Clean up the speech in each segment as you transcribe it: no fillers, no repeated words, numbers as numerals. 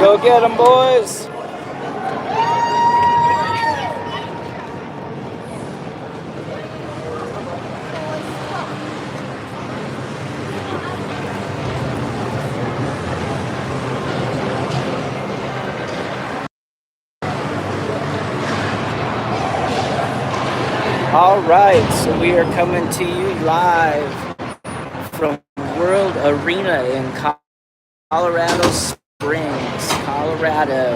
Go get them, boys. All right, so we are coming to you live from World Arena in Colorado Springs, Colorado,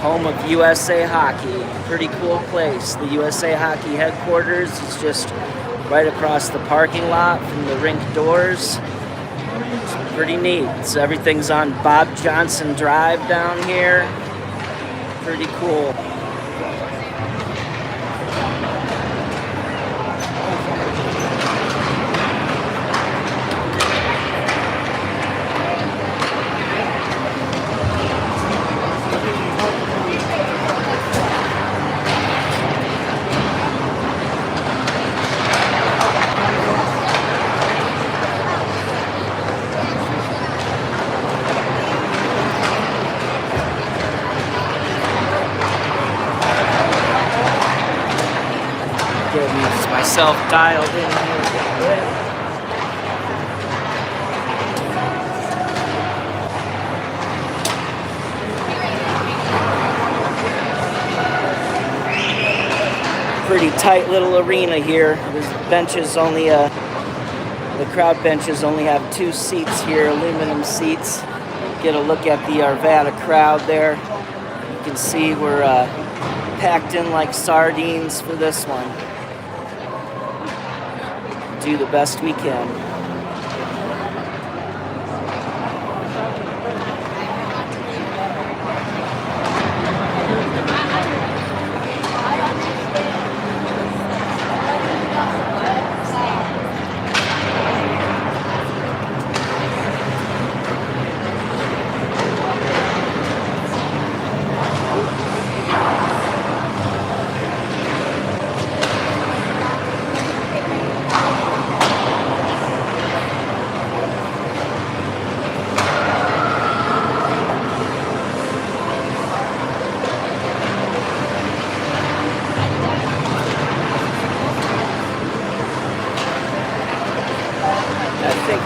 home of USA Hockey. Pretty cool place. The USA Hockey headquarters is just right across the parking lot from the rink doors. It's pretty neat. So everything's on Bob Johnson Drive down here. Pretty cool. Myself dialed in here. Pretty tight little arena here. There's benches only, the crowd benches only have 2 seats here, aluminum seats. Get a look at the Arvada crowd there. You can see we're packed in like sardines for this one. Do the best we can.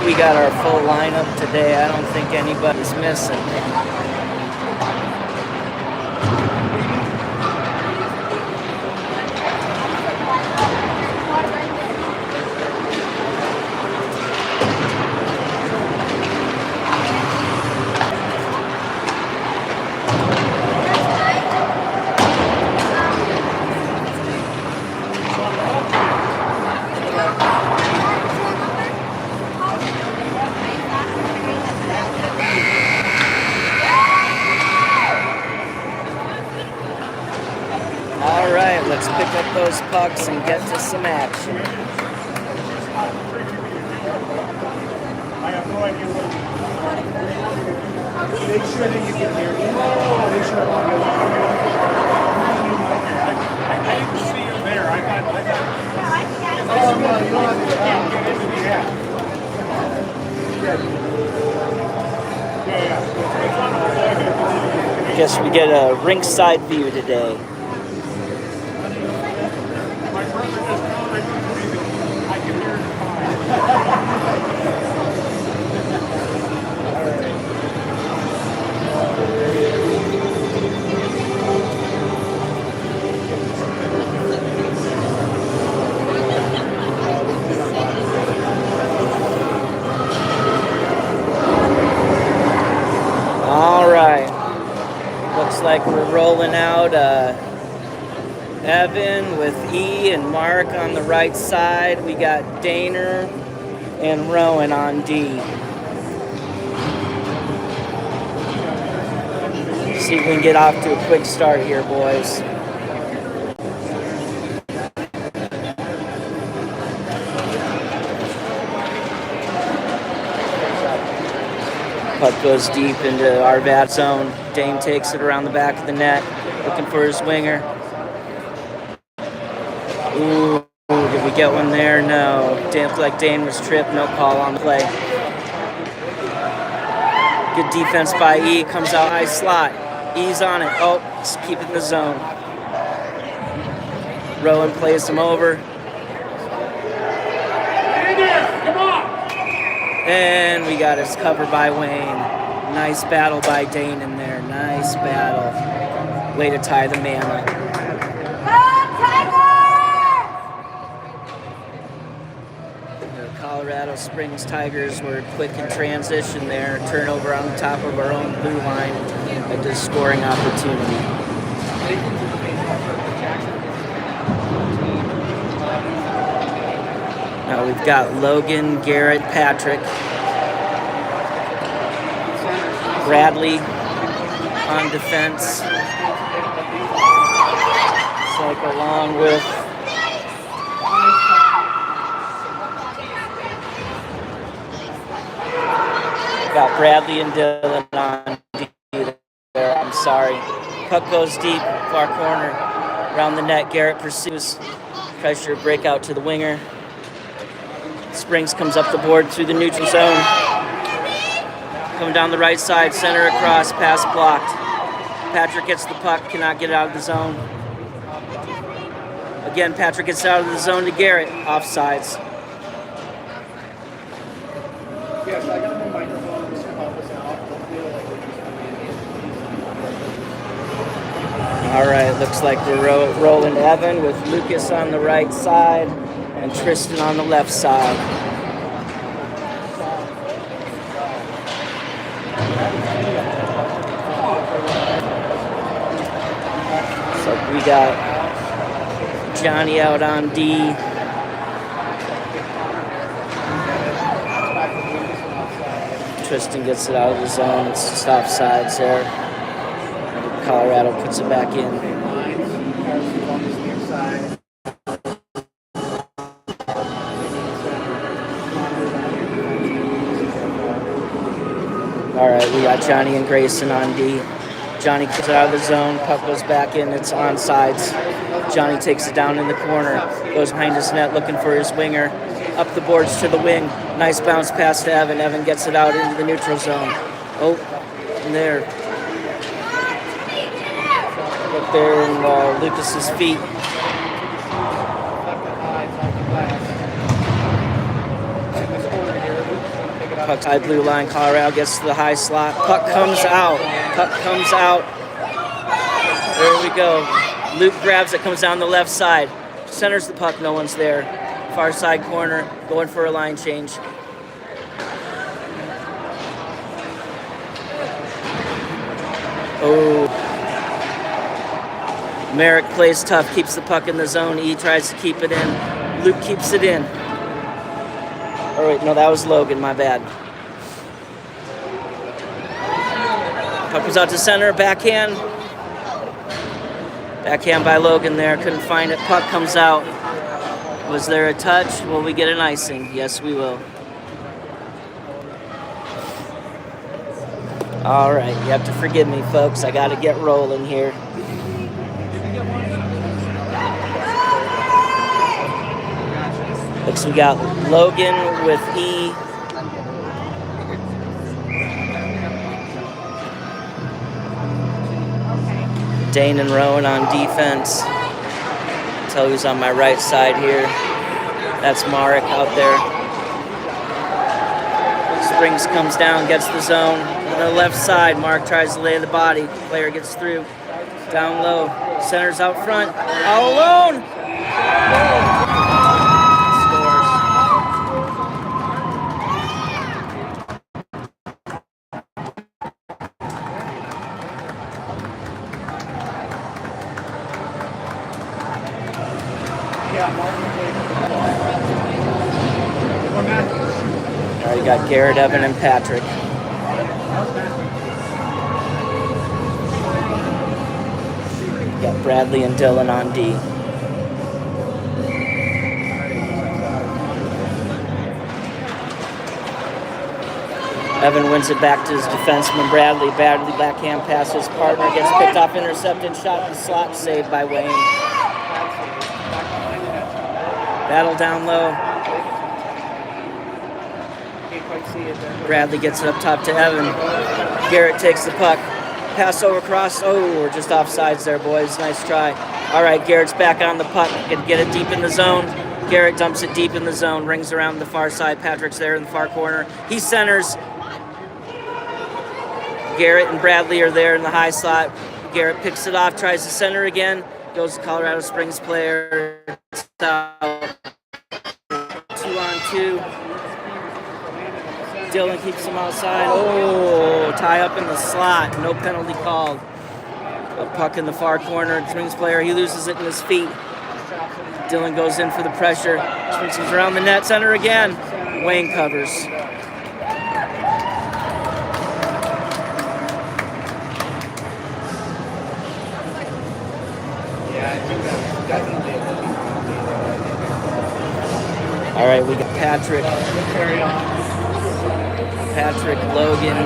We got our full lineup today. I don't think anybody's missing. Let's pick up those pucks and get to some action. I have no idea what. Make sure that you get there. Make sure I didn't see you there. I got. Oh no, you don't have to get into the app. Yeah. Guess we get a rinkside view today. All right, looks like we're rolling out Evan with E and Mark on the right side. We got Daner and Rowan on D. See if we can get off to a quick start here, boys. Puck goes deep into our bat zone. Dane takes it around the back of the net, looking for his winger. Ooh, did we get one there? No. Didn't look like Dane was tripped. No call on the play. Good defense by E. Comes out high slot. E's on it. Oh, just keep it in the zone. Rowan plays him over. And we got his cover by Wayne. Nice battle by Dane in there. Nice battle. Way to tie the man up. The Colorado Springs Tigers were quick in transition there. Turnover on the top of our own blue line. A good scoring opportunity. Now we've got Logan, Garrett, Patrick, Bradley on defense. It's like along with got Bradley and Dylan on D there. I'm sorry. Puck goes deep, far corner, around the net. Garrett pursues, tries to break out to the winger. Springs comes up the board through the neutral zone. Coming down the right side, center across, pass blocked. Patrick gets the puck, cannot get out of the zone. Again, Patrick gets out of the zone to Garrett, offsides. Yes, I got my microphone. This will help us out. All right, looks like we're rolling Evan with Lucas on the right side and Tristan on the left side. So we got Johnny out on D. Tristan gets it out of the zone. It's just offsides there. Colorado puts it back in. All right, we got Johnny and Grayson on D. Johnny gets it out of the zone. Puck goes back in. It's onside. Johnny takes it down in the corner. Goes behind his net looking for his winger. Up the boards to the wing. Nice bounce pass to Evan. Evan gets it out into the neutral zone. Oh, and there. Up there in Lucas's feet. Puck high blue line. Colorado gets to the high slot. Puck comes out. Puck comes out. There we go. Luke grabs it, comes down the left side. Centers the puck, no one's there. Far side corner, going for a line change. Oh. Merrick plays tough, keeps the puck in the zone. E tries to keep it in. Luke keeps it in. Oh wait, no, that was Logan, my bad. Puck comes out to center, backhand. Backhand by Logan there, couldn't find it. Puck comes out. Was there a touch? Will we get an icing? Yes, we will. All right, you have to forgive me, folks. I got to get rolling here. Looks we got Logan with E. Dane and Rowan on defense. Tell who's on my right side here. That's Marek out there. Springs comes down, gets the zone. On the left side, Mark tries to lay the body. Player gets through. Down low. Centers out front. All alone. All right, you got Garrett, Evan, and Patrick. You got Bradley and Dylan on D. Evan wins it back to his defenseman, Bradley. Bradley backhand pass his partner, gets picked off, intercepted, shot in the slot, saved by Wayne. Battle down low. Bradley gets it up top to Evan. Garrett takes the puck. Pass over cross. Oh, we're just offsides there, boys. Nice try. All right, Garrett's back on the puck. Can get it deep in the zone. Garrett dumps it deep in the zone. Rings around the far side. Patrick's there in the far corner. He centers. Garrett and Bradley are there in the high slot. Garrett picks it off, tries to center again. Goes to Colorado Springs player. It's out. 2-on-2. Dylan keeps him outside. Oh, tie up in the slot. No penalty called. A puck in the far corner. Springs player, he loses it in his feet. Dylan goes in for the pressure. Springs comes around the net. Center again. Wayne covers. All right, we got Patrick, Logan.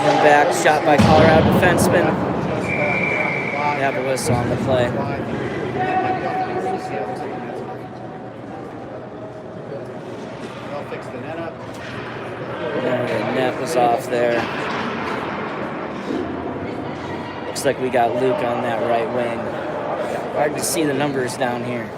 One back, shot by Colorado defenseman. We have a whistle on the play. The net was off there. Looks like we got Luke on that right wing. Hard to see the numbers down here.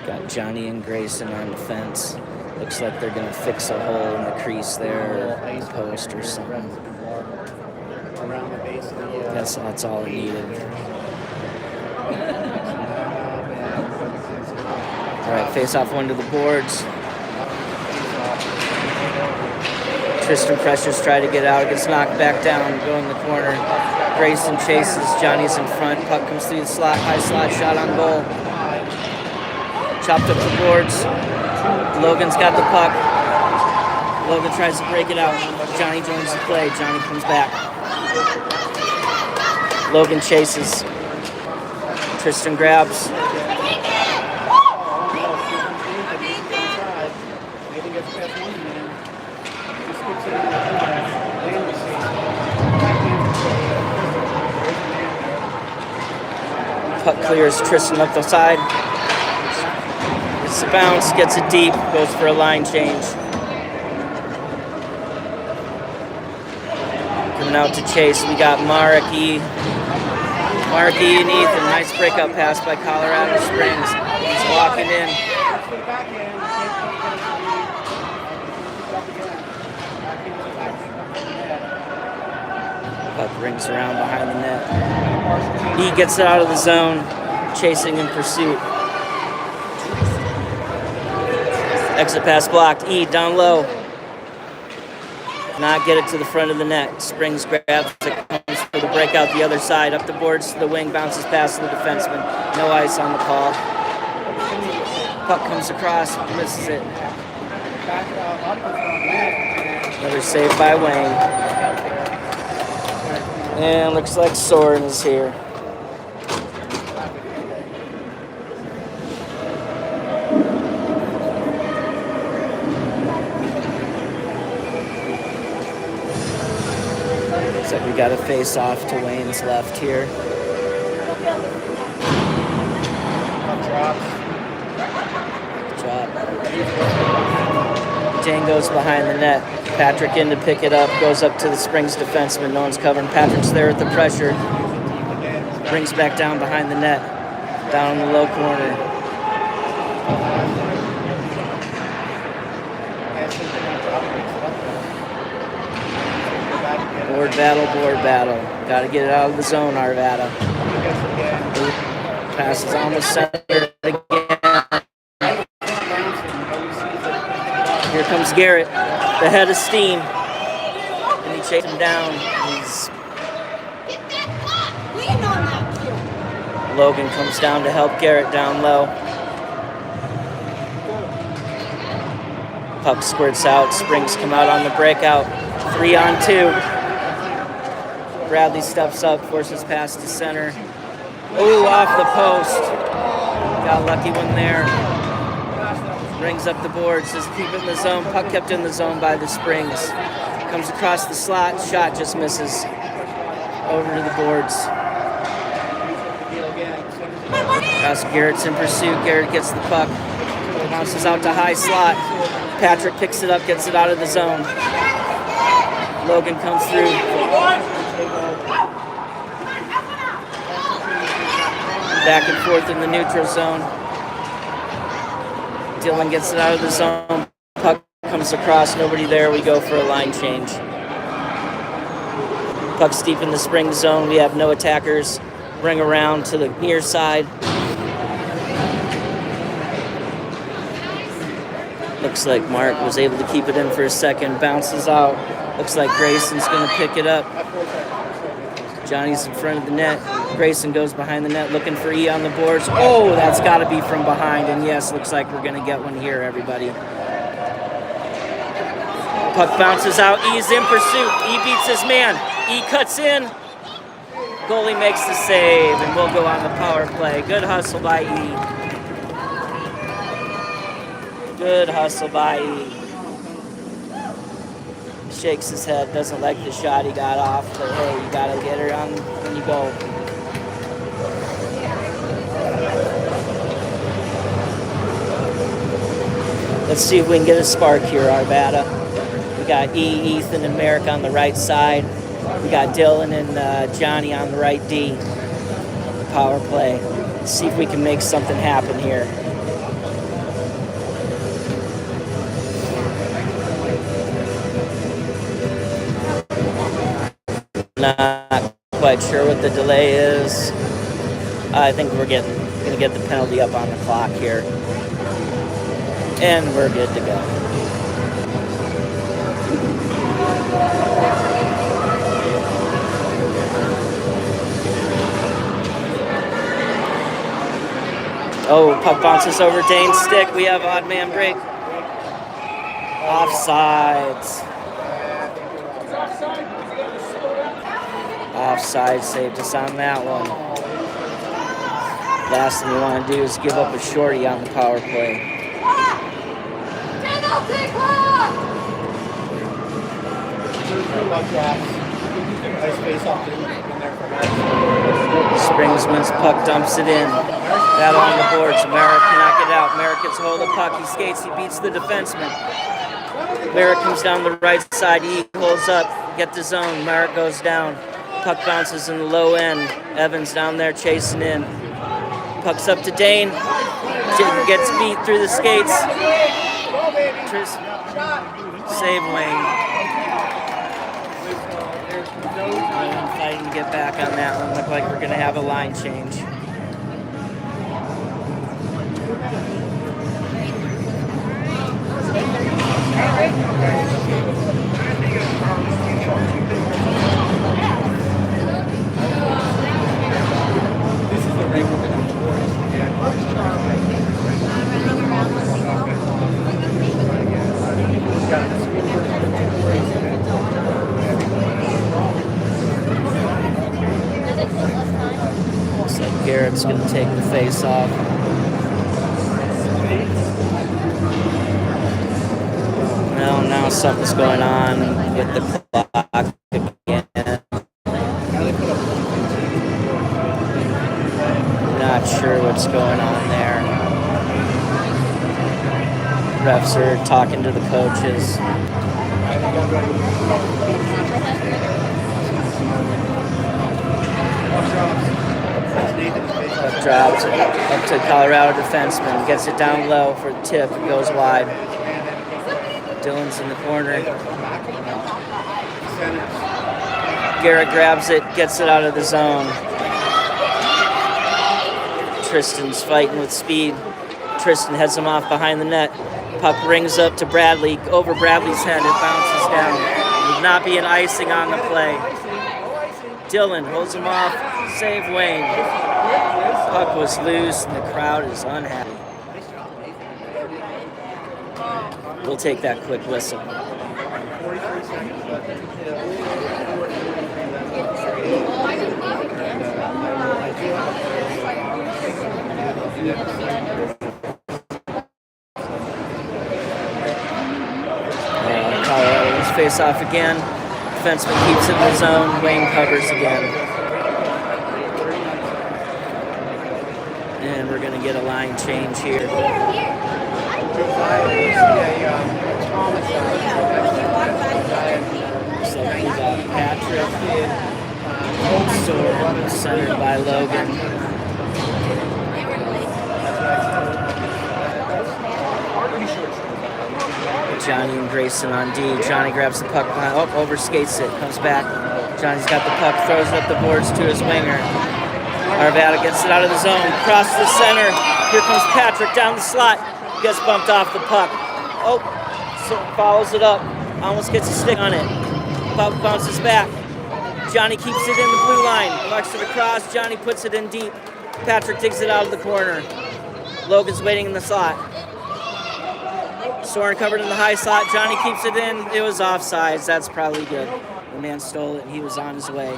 Got Johnny and Grayson on the fence. Looks like they're going to fix a hole in the crease there, or a post or something. Guess that's all it needed. All right, face off one to the boards. Tristan Precious tried to get out. Gets knocked back down, go in the corner. Grayson chases. Johnny's in front. Puck comes through the slot. High slot shot on goal. Chopped up the boards. Logan's got the puck. Logan tries to break it out. Johnny joins the play. Johnny comes back. Logan chases. Tristan grabs. Puck clears Tristan up the side. It's a bounce, gets it deep, goes for a line change. Coming out to chase, we got Marky and Ethan. Nice breakup pass by Colorado Springs. He's walking in. Puck rings around behind the net. He gets it out of the zone, chasing in pursuit. Exit pass blocked. E down low. Not get it to the front of the net. Springs grabs it, comes for the breakout the other side. Up the boards to the wing, bounces past the defenseman. No ice on the call. Puck comes across, misses it. Another save by Wayne. And looks like Soren is here. Looks like we got a face off to Wayne's left here. Drop. Django's behind the net. Patrick in to pick it up. Goes up to the Springs defenseman. No one's covering. Patrick's there at the pressure. Brings back down behind the net. Down in the low corner. Board battle. Got to get it out of the zone, Arvada. Pass is almost centered again. Here comes Garrett, the head of steam. And he chases him down. Logan comes down to help Garrett down low. Puck squirts out. Springs come out on the breakout. 3-on-2. Bradley steps up, forces pass to center. Ooh, off the post. Got a lucky one there. brings up the boards, just keep it in the zone. Puck kept in the zone by the Springs. Comes across the slot, shot just misses. Over to the boards. Garrett's in pursuit. Garrett gets the puck. Bounces out to high slot. Patrick picks it up, gets it out of the zone. Logan comes through. Back and forth in the neutral zone. Dylan gets it out of the zone. Puck comes across, nobody there. We go for a line change. Puck's deep in the Spring zone. We have no attackers. Bring around to the near side. Looks like Mark was able to keep it in for a second. Bounces out. Looks like Grayson's going to pick it up. Johnny's in front of the net. Grayson goes behind the net looking for E on the boards. Oh, that's got to be from behind. And yes, looks like we're going to get one here, everybody. Puck bounces out. E's in pursuit. E beats his man. E cuts in. Goalie makes the save, and we'll go on the power play. Good hustle by E. Good hustle by E. Shakes his head, doesn't like the shot he got off, but hey, you gotta get her on when you go. Let's see if we can get a spark here, Arvada. We got E, Ethan, and Merrick on the right side. We got Dylan and Johnny on the right D. Power play. Let's see if we can make something happen here. Not quite sure what the delay is. I think we're gonna get the penalty up on the clock here. And we're good to go. Oh, puck bounces over Dane's stick. We have odd man break. Offsides. Offside saved us on that one. Last thing we want to do is give up a shorty on the power play. Springsman's puck dumps it in. Battle on the boards. Merrick cannot get out. Merrick gets hold of the puck. He skates. He beats the defenseman. Merrick comes down the right side. He holds up. Get the zone. Merrick goes down. Puck bounces in the low end. Evans down there chasing in. Puck's up to Dane. Gets beat through the skates. Save Wayne. Fighting to get back on that one. Look like we're going to have a line change. Looks like Garrett's going to take the face off. Well, now something's going on with the clock again. Not sure what's going on there. Refs are talking to the coaches. Puck drops up to Colorado defenseman. Gets it down low for the tip. It goes wide. Dylan's in the corner. Garrett grabs it, gets it out of the zone. Tristan's fighting with speed. Tristan heads him off behind the net. Puck rings up to Bradley. Over Bradley's head, it bounces down. Would not be an icing on the play. Dylan holds him off. Save Wayne. Puck was loose and the crowd is unhappy. We'll take that quick whistle. face-off again. Defenseman keeps it in the zone. Wayne covers again. And we're going to get a line change here. So we got Patrick, centered by Logan. Johnny and Grayson on D. Johnny grabs the puck behind, overskates it, comes back. Johnny's got the puck, throws it up the boards to his winger. Arvada gets it out of the zone, across the center. Here comes Patrick down the slot. Gets bumped off the puck. So follows it up. Almost gets a stick on it. Puck bounces back. Johnny keeps it in the blue line. Bucks it across. Johnny puts it in deep. Patrick digs it out of the corner. Logan's waiting in the slot. Soren covered in the high slot. Johnny keeps it in. It was offsides. That's probably good. The man stole it and he was on his way.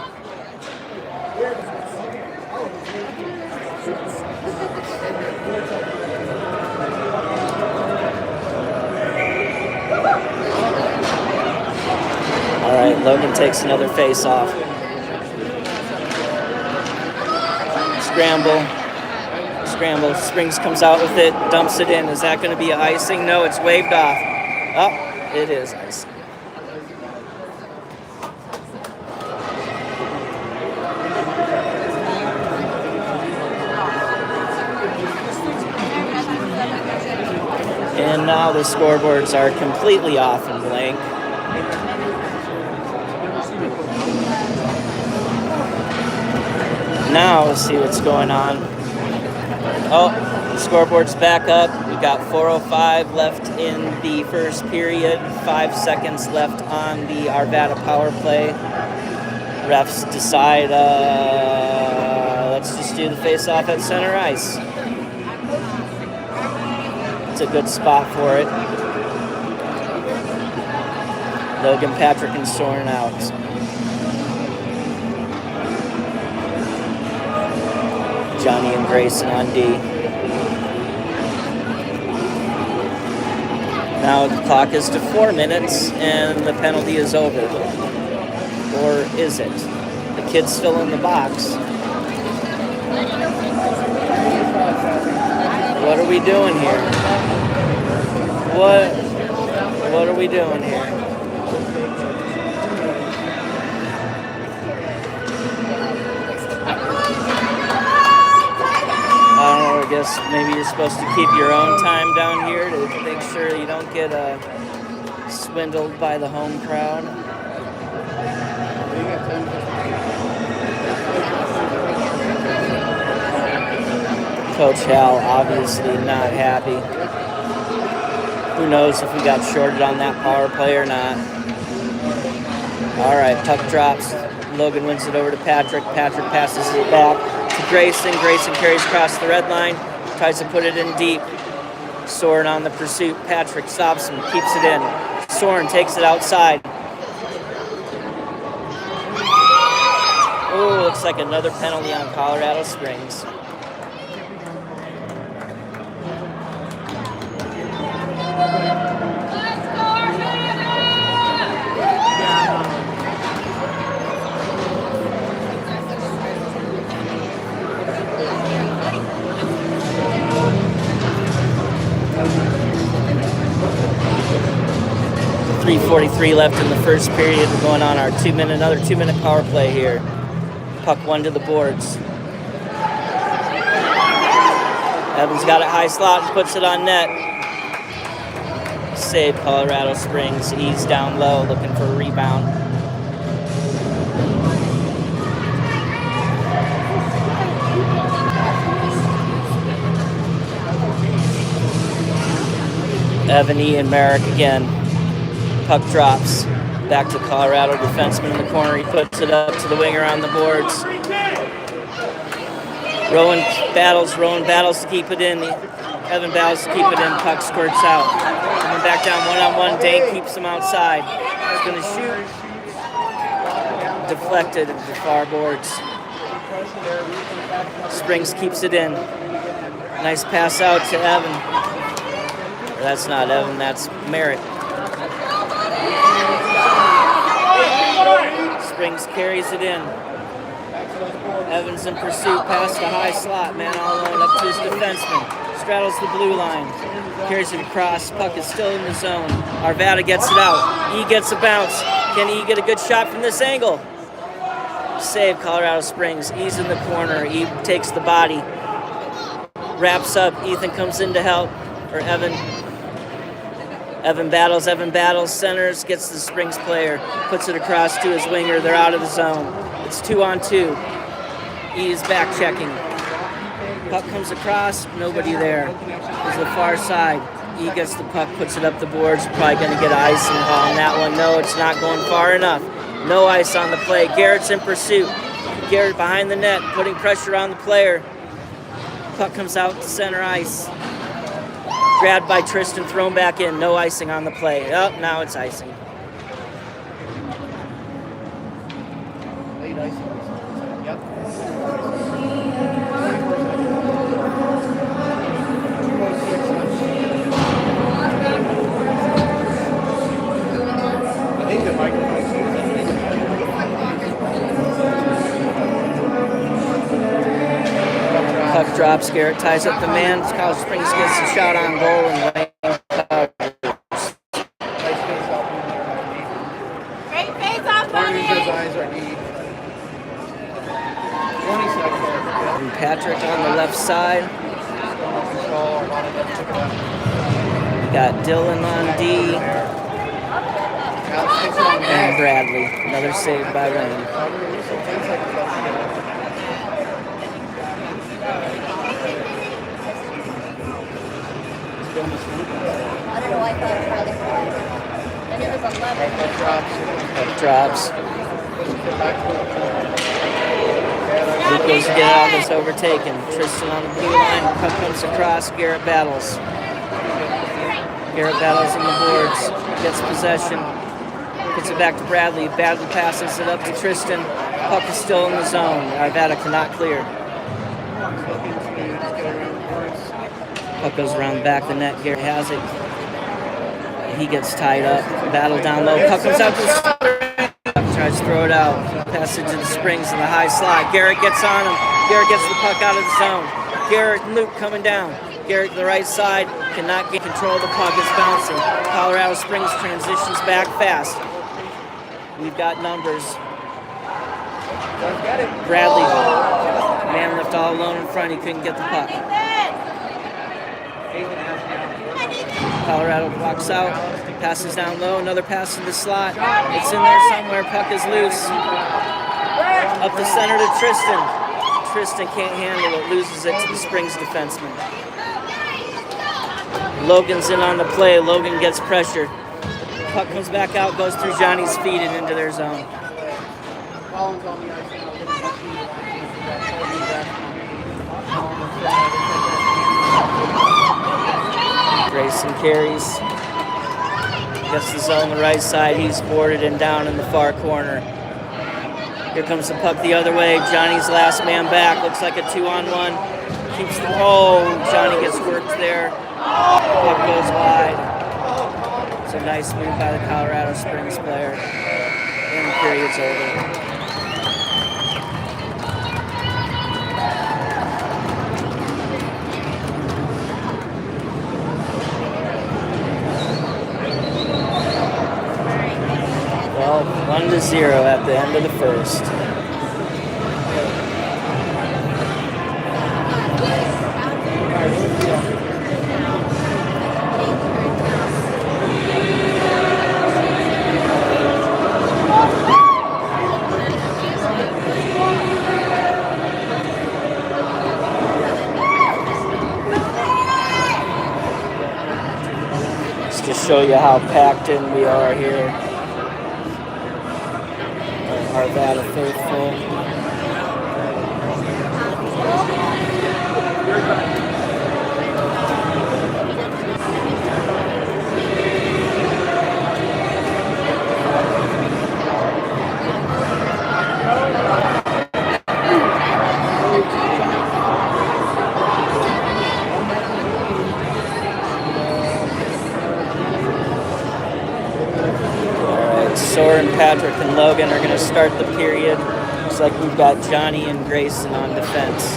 All right, Logan takes another face-off. Scramble. Springs comes out with it, dumps it in. Is that going to be icing? No, it's waved off. Oh, it is icing. And now the scoreboards are completely off and blank. Now we'll see what's going on. Oh, the scoreboard's back up. We've got 4:05 left in the first period. 5 seconds left on the Arvada power play. Refs decide, let's just do the face-off at center ice. It's a good spot for it. Logan, Patrick, and Soren out. Johnny and Grayson on D. Now the clock is to 4 minutes and the penalty is over. Or is it? The kid's still in the box. What are we doing here? What are we doing here? I don't know, I guess maybe you're supposed to keep your own time down here to make sure you don't get swindled by the home crowd. Coach Hal obviously not happy. Who knows if we got shorted on that power play or not. All right, puck drops. Logan wins it over to Patrick. Patrick passes it back to Grayson. Grayson carries across the red line, tries to put it in deep. Soren on the pursuit. Patrick stops him, keeps it in. Soren takes it outside. Oh, looks like another penalty on Colorado Springs. .343 left in the first period. We're going on our another 2 minute power play here. Puck one to the boards. Evans got it high slot and puts it on net. Save Colorado Springs. He's down low looking for a rebound. Evany and Merrick again. Puck drops. Back to Colorado defenseman in the corner. He puts it up to the winger on the boards. Rowan battles to keep it in. Evan battles to keep it in. Puck squirts out. Coming back down one-on-one. Dane keeps him outside. He's going to shoot. Deflected into the far boards. Springs keeps it in. Nice pass out to Evan. That's not Evan, that's Merritt. Springs carries it in. Evans in pursuit, past the high slot, man all alone up to his defenseman. Straddles the blue line, carries it across, puck is still in the zone. Arvada gets it out, E gets a bounce. Can E get a good shot from this angle? Save Colorado Springs, E's in the corner, E takes the body. Wraps up, Ethan comes in to help, or Evan. Evan battles, centers, gets the Springs player, puts it across to his winger, they're out of the zone. It's 2-on-2. E is back checking. Puck comes across, nobody there. There's the far side. E gets the puck, puts it up the boards, probably going to get an icing call on that one. No, it's not going far enough. No ice on the play. Garrett's in pursuit. Garrett behind the net, putting pressure on the player. Puck comes out to center ice. Grabbed by Tristan, thrown back in. No icing on the play. Oh, now it's icing. Late icing. Yep. I think the microphone. Puck drops, Garrett ties up the man. Colorado Springs gets a shot on goal and Wayne covers. Great face off, Barney's buddy. eyes are deep. 20 seconds. And Patrick on the left side. We got Dylan on D. And Bradley. Another save by Wayne. I don't know, I thought it was really cool. And it was 11. Puck drops. Nico's get out, is overtaken. Tristan on the blue line. Puck comes across. Garrett battles. Garrett battles on the boards. Gets possession. Puts it back to Bradley. Bradley passes it up to Tristan. Puck is still in the zone. Arvada cannot clear. Puck goes around the back of the net. Garrett has it. He gets tied up. Battle down low. Puck comes out to the center. Tries to throw it out. Pass it to the Springs in the high slot. Garrett gets on him. Garrett gets the puck out of the zone. Garrett and Luke coming down. Garrett to the right side. Cannot get control of the puck. It's bouncing. Colorado Springs transitions back fast. We've got numbers. Bradley. Man left all alone in front. He couldn't get the puck. Colorado walks out, passes down low, another pass in the slot. It's in there somewhere, puck is loose. Up the center to Tristan. Tristan can't handle it, loses it to the Springs defenseman. Logan's in on the play, Logan gets pressure. Puck comes back out, goes through Johnny's feet and into their zone. Grayson carries. Gets the zone on the right side. He's boarded and down in the far corner. Here comes the puck the other way. Johnny's last man back. Looks like a 2-on-1. Keeps the. Oh, Johnny gets worked there. Puck goes wide. It's a nice move by the Colorado Springs player. And the period's over. Well, 1-0 at the end of the first. Just to show you how packed in we are here. Arvada faithful. Soren, Patrick, and Logan are going to start the period. Looks like we've got Johnny and Grayson on defense.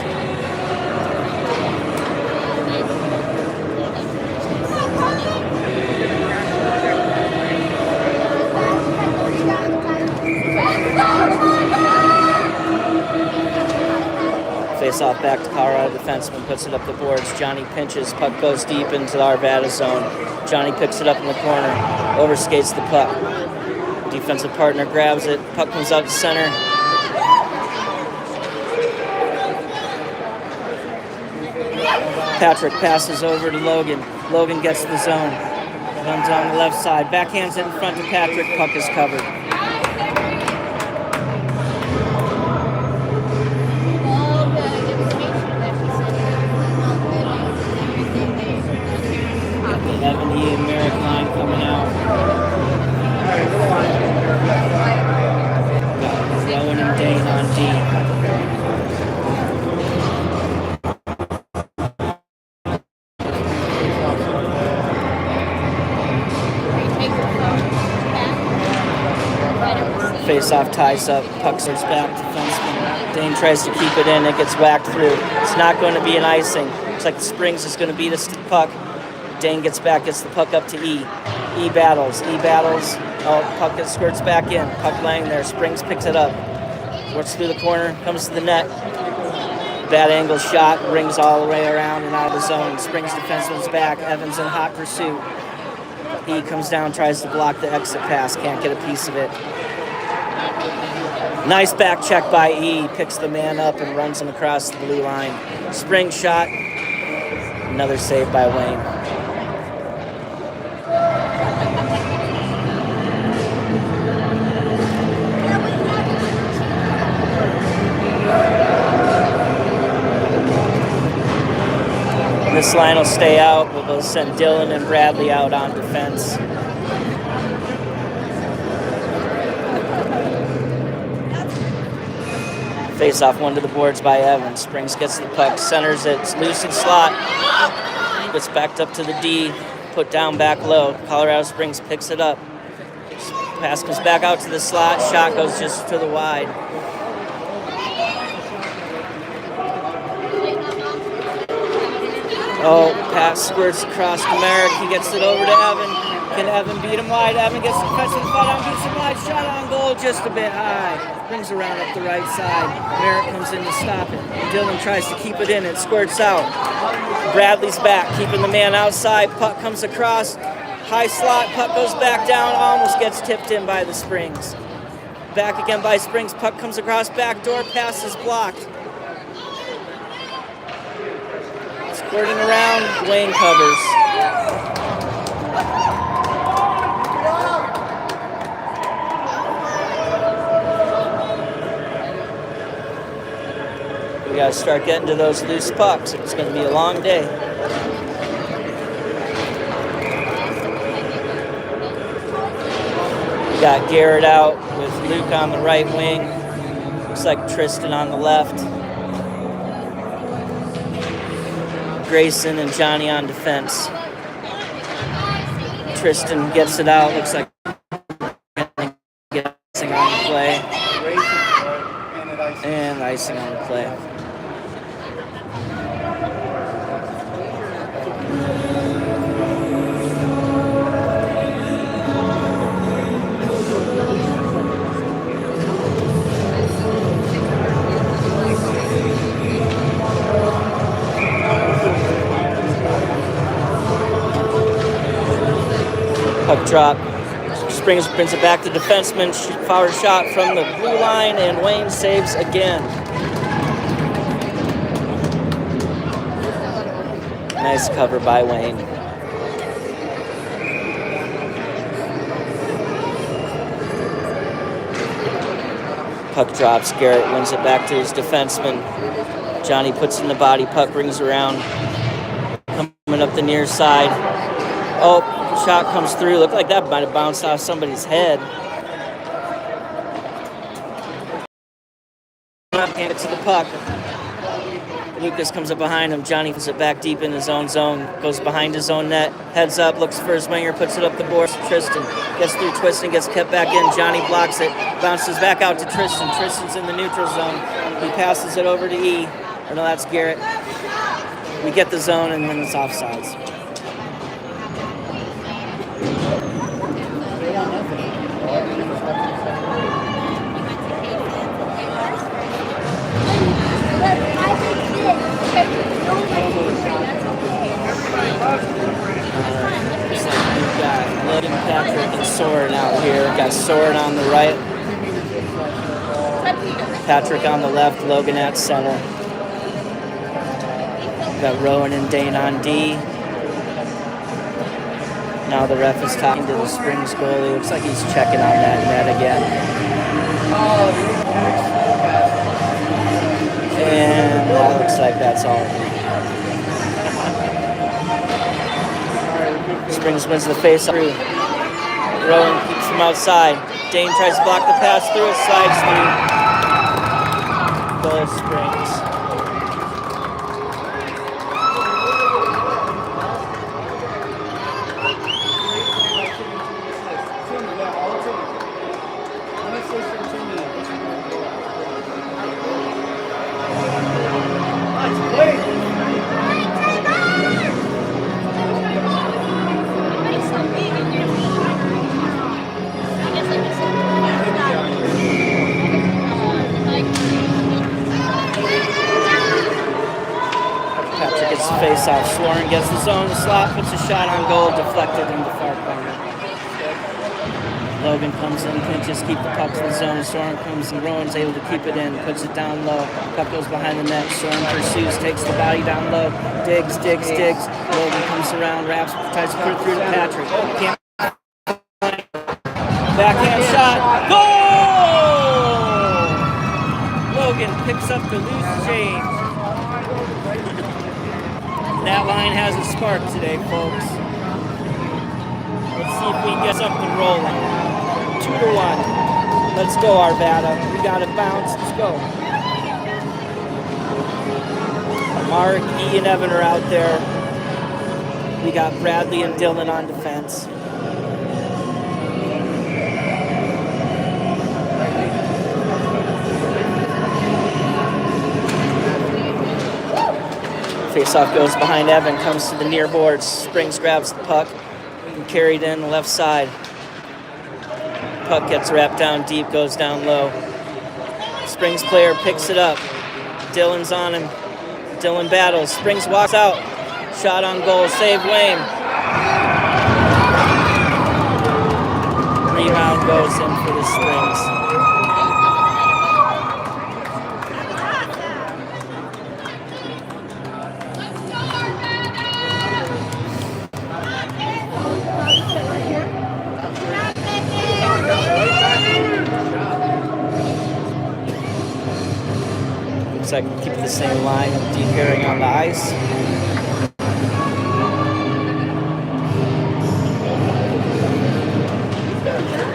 Face off back to Colorado defenseman, puts it up the boards. Johnny pinches, puck goes deep into the Arvada zone. Johnny picks it up in the corner, overskates the puck. Defensive partner grabs it, puck comes out to center. Patrick passes over to Logan. Logan gets the zone. Runs on the left side, backhands it in front to Patrick, puck is covered. Evan E. and Merrick line coming out. Got Rowan and Dane on D. Face-off ties up, puck starts back, defenseman. Dane tries to keep it in, it gets whacked through. It's not going to be an icing. Looks like the Springs is going to beat the puck. Dane gets back, gets the puck up to E. E battles. Oh, puck squirts back in. Puck laying there. Springs picks it up. Works through the corner, comes to the net. Bad angle shot, rings all the way around and out of the zone. Springs defenseman's back. Evans in hot pursuit. E comes down, tries to block the exit pass. Can't get a piece of it. Nice back check by E. Picks the man up and runs him across the blue line. Spring shot. Another save by Wayne. This line will stay out, but we'll send Dylan and Bradley out on defense. Face off one to the boards by Evans. Springs gets the puck, centers it, it's loose in slot. Gets backed up to the D, put down back low. Colorado Springs picks it up. Pass comes back out to the slot, shot goes just to the wide. Oh, pass squirts across to Merrick. He gets it over to Evan. Can Evan beat him wide? Evan gets the defensive spot on, beats him wide. Shot on goal, just a bit high. Brings around up the right side. Merrick comes in to stop it. Dylan tries to keep it in. It squirts out. Bradley's back, keeping the man outside. Puck comes across. High slot. Puck goes back down. Almost gets tipped in by the Springs. Back again by Springs. Puck comes across. Back door. Pass is blocked. Squirting around, Wayne covers. We gotta start getting to those loose pucks. It's gonna be a long day. We got Garrett out with Luke on the right wing. Looks like Tristan on the left. Grayson and Johnny on defense. Tristan gets it out. Looks like icing on the play. And icing on the play. Puck drop. Springs brings it back to defenseman. Power shot from the blue line, and Wayne saves again. Nice cover by Wayne. Puck drops. Garrett wins it back to his defenseman. Johnny puts in the body. Puck rings around. Coming up the near side. Oh, shot comes through. Looked like that might have bounced off somebody's head. Hand it to the puck. Lucas comes up behind him. Johnny puts it back deep in his own zone. Goes behind his own net. Heads up, looks for his winger, puts it up the board. Tristan gets through Twiston, gets kept back in. Johnny blocks it. Bounces back out to Tristan. Tristan's in the neutral zone. He passes it over to E. Or no, that's Garrett. We get the zone, and then it's offsides. Looks like we've got Logan, Patrick, and Soren out here. Got Soren on the right, Patrick on the left, Logan at center. Got Rowan and Dane on D. Now the ref is talking to the Springs goalie. Looks like he's checking on that net again. And that looks like that's all. Springs wins the face-off. Rowan keeps him outside. Dane tries to block the pass through it, slides through. Goal Springs. Face-off. Sloren gets the zone slot, puts a shot on goal, deflected in the far corner. Logan comes in, can't just keep the puck to the zone. Sloren comes in, Rowan's able to keep it in, puts it down low. Puck goes behind the net. Sloren pursues, takes the body down low, digs. Logan comes around, wraps, tries to put it through to Patrick. Can't. Backhand shot. Goal! Logan picks up the loose change. That line has a spark today, folks. Let's see if we can get something rolling. 2-1. Let's go, Arvada. We got it bounced. Let's go. Mark, E, and Evan are out there. We got Bradley and Dylan on defense. Faceoff goes behind Evan, comes to the near boards. Springs grabs the puck and carried in the left side. Puck gets wrapped down deep, goes down low. Springs player picks it up. Dylan's on him. Dylan battles. Springs walks out. Shot on goal. Save Wayne. Rebound goes in for the Springs. So I can keep the same line of D pairing on the ice.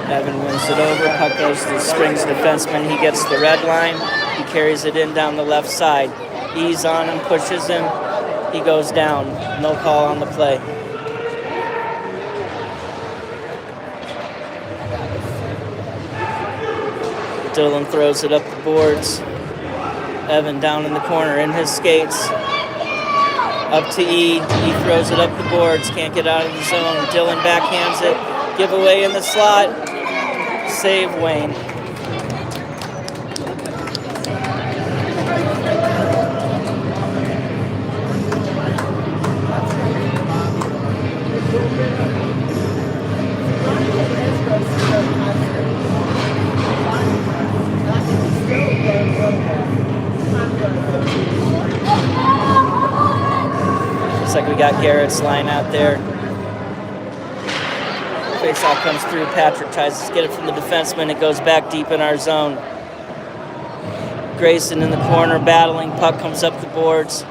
Evan wins it over. Puck goes to the Springs defenseman. He gets the red line. He carries it in down the left side. E's on him, pushes him. He goes down. No call on the play. Dylan throws it up the boards. Evan down in the corner in his skates. Up to E. E throws it up the boards. Can't get out of the zone. Dylan backhands it. Giveaway in the slot. Save Wayne. Looks like we got Garrett's line out there. Faceoff comes through. Patrick tries to get it from the defenseman. It goes back deep in our zone. Grayson in the corner battling. Puck comes up the boards.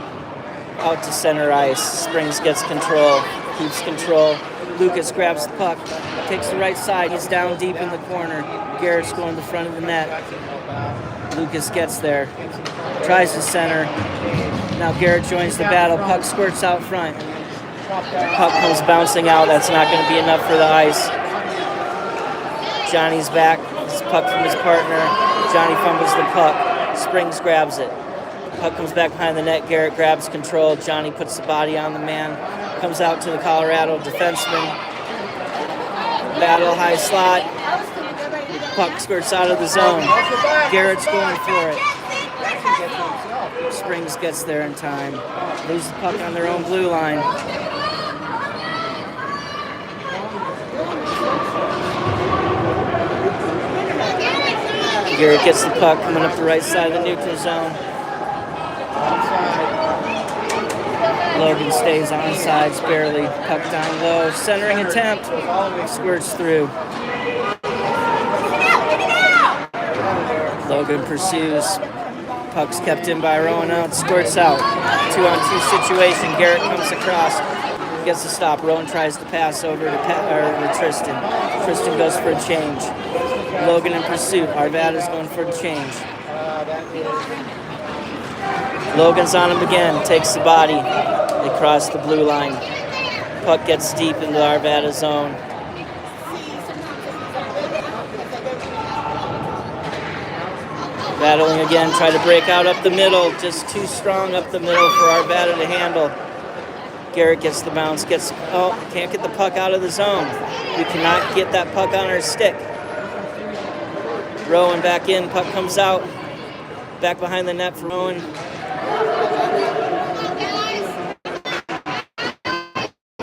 Out to center ice. Springs gets control. Keeps control. Lucas grabs the puck, takes the right side. He's down deep in the corner. Garrett's going to the front of the net. Lucas gets there, tries to center. Now Garrett joins the battle. Puck squirts out front. Puck comes bouncing out. That's not going to be enough for the ice. Johnny's back. This puck from his partner. Johnny fumbles the puck. Springs grabs it. Puck comes back behind the net. Garrett grabs control. Johnny puts the body on the man. Comes out to the Colorado defenseman. Battle high slot. Puck skirts out of the zone. Garrett's going for it. Springs gets there in time. Loses the puck on their own blue line. Garrett gets the puck coming up the right side of the neutral zone. Logan stays on sides barely. Puck down low. Centering attempt. Squirts through. Logan pursues. Puck's kept in by Rowan out. Squirts out. 2-on-2 situation. Garrett comes across. Gets the stop. Rowan tries to pass over to Tristan. Tristan goes for a change. Logan in pursuit. Arvada's going for a change. Logan's on him again. Takes the body. They cross the blue line. Puck gets deep into Arvada zone. Battling again. Try to break out up the middle. Just too strong up the middle for Arvada to handle. Garrett gets the bounce. Can't get the puck out of the zone. We cannot get that puck on our stick. Rowan back in. Puck comes out. Back behind the net for Rowan.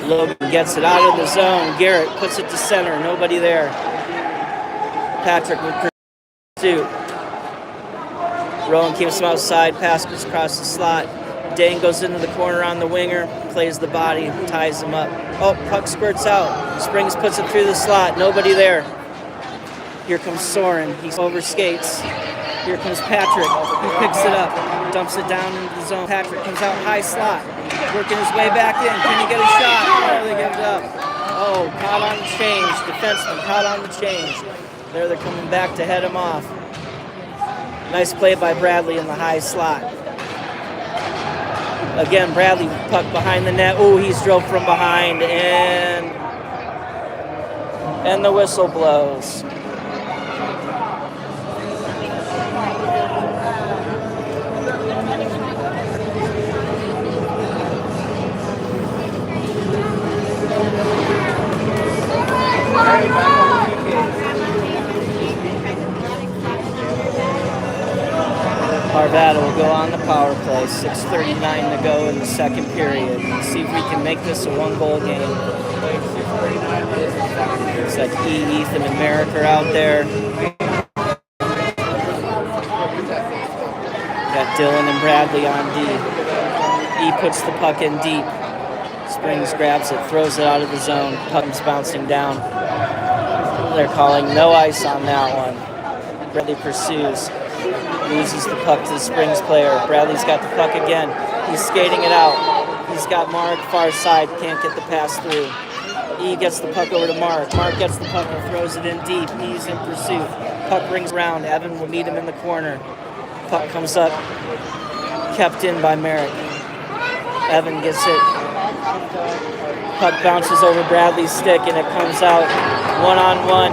Logan gets it out of the zone. Garrett puts it to center. Nobody there. Patrick with pursuit. Rowan keeps him outside. Pass goes across the slot. Dane goes into the corner on the winger. Plays the body. Ties him up. Oh, puck squirts out. Springs puts it through the slot. Nobody there. Here comes Soren. He overskates. Here comes Patrick. He picks it up. Dumps it down into the zone. Patrick comes out high slot. Working his way back in. Can he get a shot? Oh, they give it up. Oh, caught on the change. Defenseman caught on the change. There they're coming back to head him off. Nice play by Bradley in the high slot. Again, Bradley puck behind the net. Oh, he's drove from behind, and the whistle blows. Arvada will go on the power play. 6:39 to go in the second period. Let's see if we can make this a one-goal game. Looks like Ethan, and Merrick are out there. Got Dylan and Bradley on D. Puts the puck in deep. Springs grabs it, throws it out of the zone. Puck's bouncing down. They're calling no ice on that one. Bradley pursues. Loses the puck to the Springs player. Bradley's got the puck again. He's skating it out. He's got Mark far side. Can't get the pass through. Gets the puck over to Mark. Mark gets the puck and throws it in deep. He's in pursuit. Puck rings around. Evan will meet him in the corner. Puck comes up. Kept in by Merrick. Evan gets it. Puck bounces over Bradley's stick and it comes out one-on-one.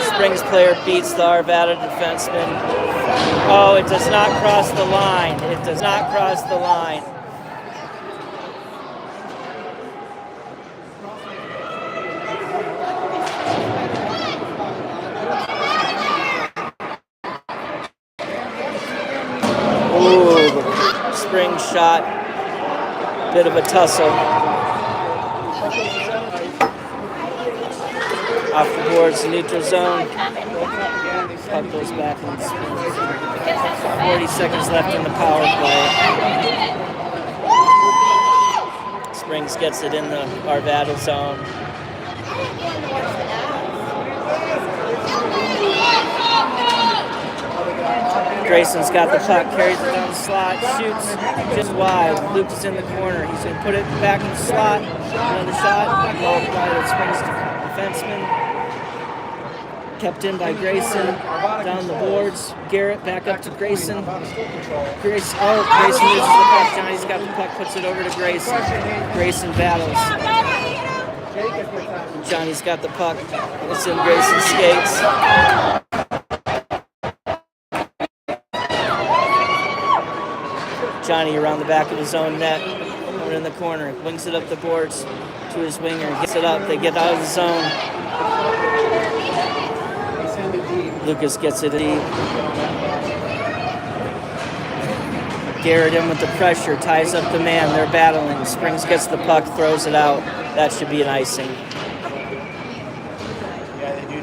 Springs player beats the Arvada defenseman. Oh, it does not cross the line. It does not cross the line. Ooh, Springs shot. Bit of a tussle. Off the boards, neutral zone. Puck goes back and spins. 40 seconds left in the power play. Springs gets it in the Arvada zone. Grayson's got the puck, carries it down the slot, shoots just wide. Luke is in the corner. He's going to put it back in the slot. Another shot. Blocked by the Springs defenseman. Kept in by Grayson. Down the boards. Garrett back up to Grayson. Grayson loses the puck. Johnny's got the puck, puts it over to Grayson. Grayson battles. Johnny's got the puck. It's in Grayson's skates. Johnny around the back of his own net. Over in the corner. Wings it up the boards to his winger. Gets it up. They get out of the zone. Lucas gets it deep. Garrett in with the pressure. Ties up the man. They're battling. Springs gets the puck. Throws it out. That should be an icing.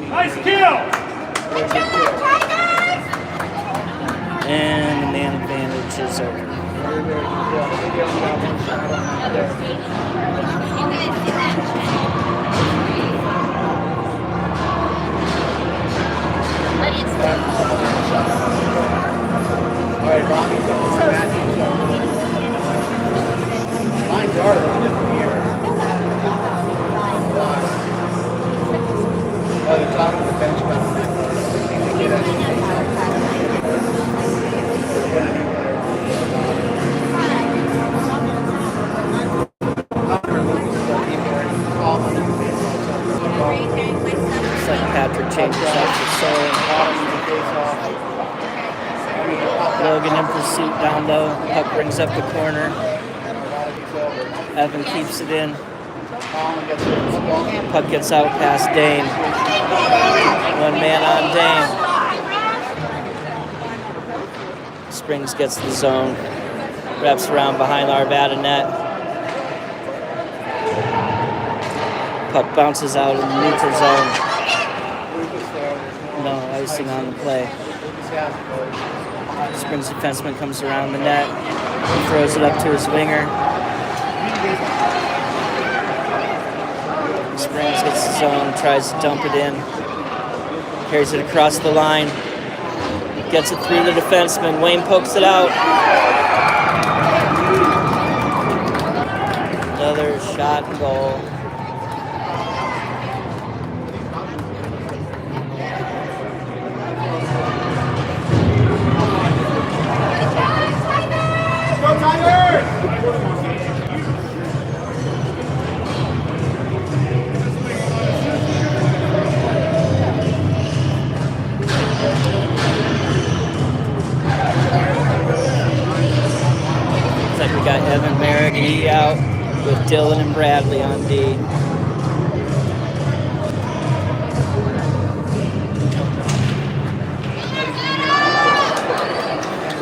Nice kill! And the man advantage is over. Alright, Robbie's on the Matthews. Mine's are different here. Oh, the top of the bench got It's like Patrick changes out for Soul. Logan in pursuit down low. Puck brings up the corner. Evan keeps it in. Puck gets out past Dame. One man on Dame. Springs gets the zone. Wraps around behind Arvada net. Puck bounces out in the neutral zone. No icing on the play. Springs defenseman comes around the net. He throws it up to his winger. Springs gets the zone, tries to dump it in. Carries it across the line. Gets it through the defenseman. Wayne pokes it out. Another shot and goal. We got Evan Merrick E out with Dylan and Bradley on D.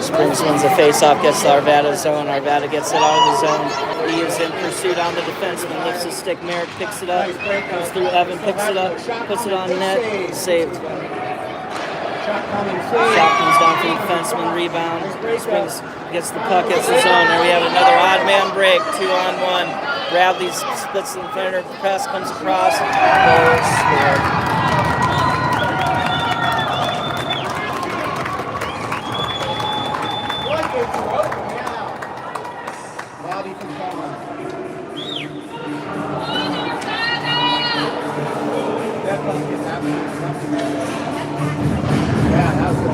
Springs wins the face-off, gets to Arvada's zone. Arvada gets it out of the zone. He is in pursuit on the defenseman, lifts his stick. Merrick picks it up, comes through Evan, picks it up, puts it on net, saved. Shot comes down for the defenseman, rebound. Springs gets the puck, gets the zone. There we have another odd man break, 2-on-1. Bradley splits the defender, press comes across, goal scored. Bobby from Colo.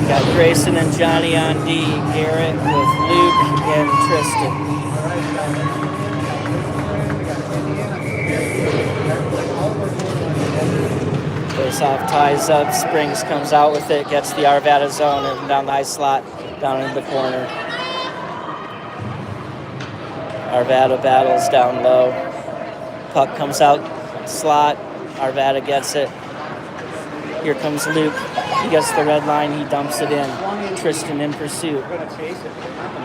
Got Grayson and Johnny on D. Garrett with Luke and Tristan. Face off, ties up. Springs comes out with it, gets the Arvada zone and down the high slot, down in the corner. Arvada battles down low. Puck comes out, slot. Arvada gets it. Here comes Luke. He gets the red line. He dumps it in. Tristan in pursuit.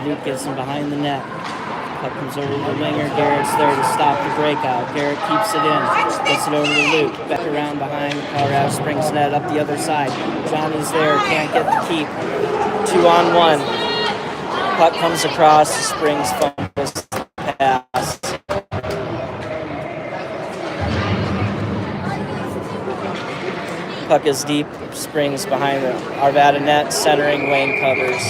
Luke gets him behind the net. Puck comes over to the winger. Garrett's there to stop the breakout. Garrett keeps it in. Gets it over to Luke. Back around behind Colorado Springs net up the other side. Johnny's there. Can't get the keep. 2-on-1. Puck comes across. Springs fumbles the pass. Puck is deep. Springs behind the Arvada net. Centering. Wayne covers.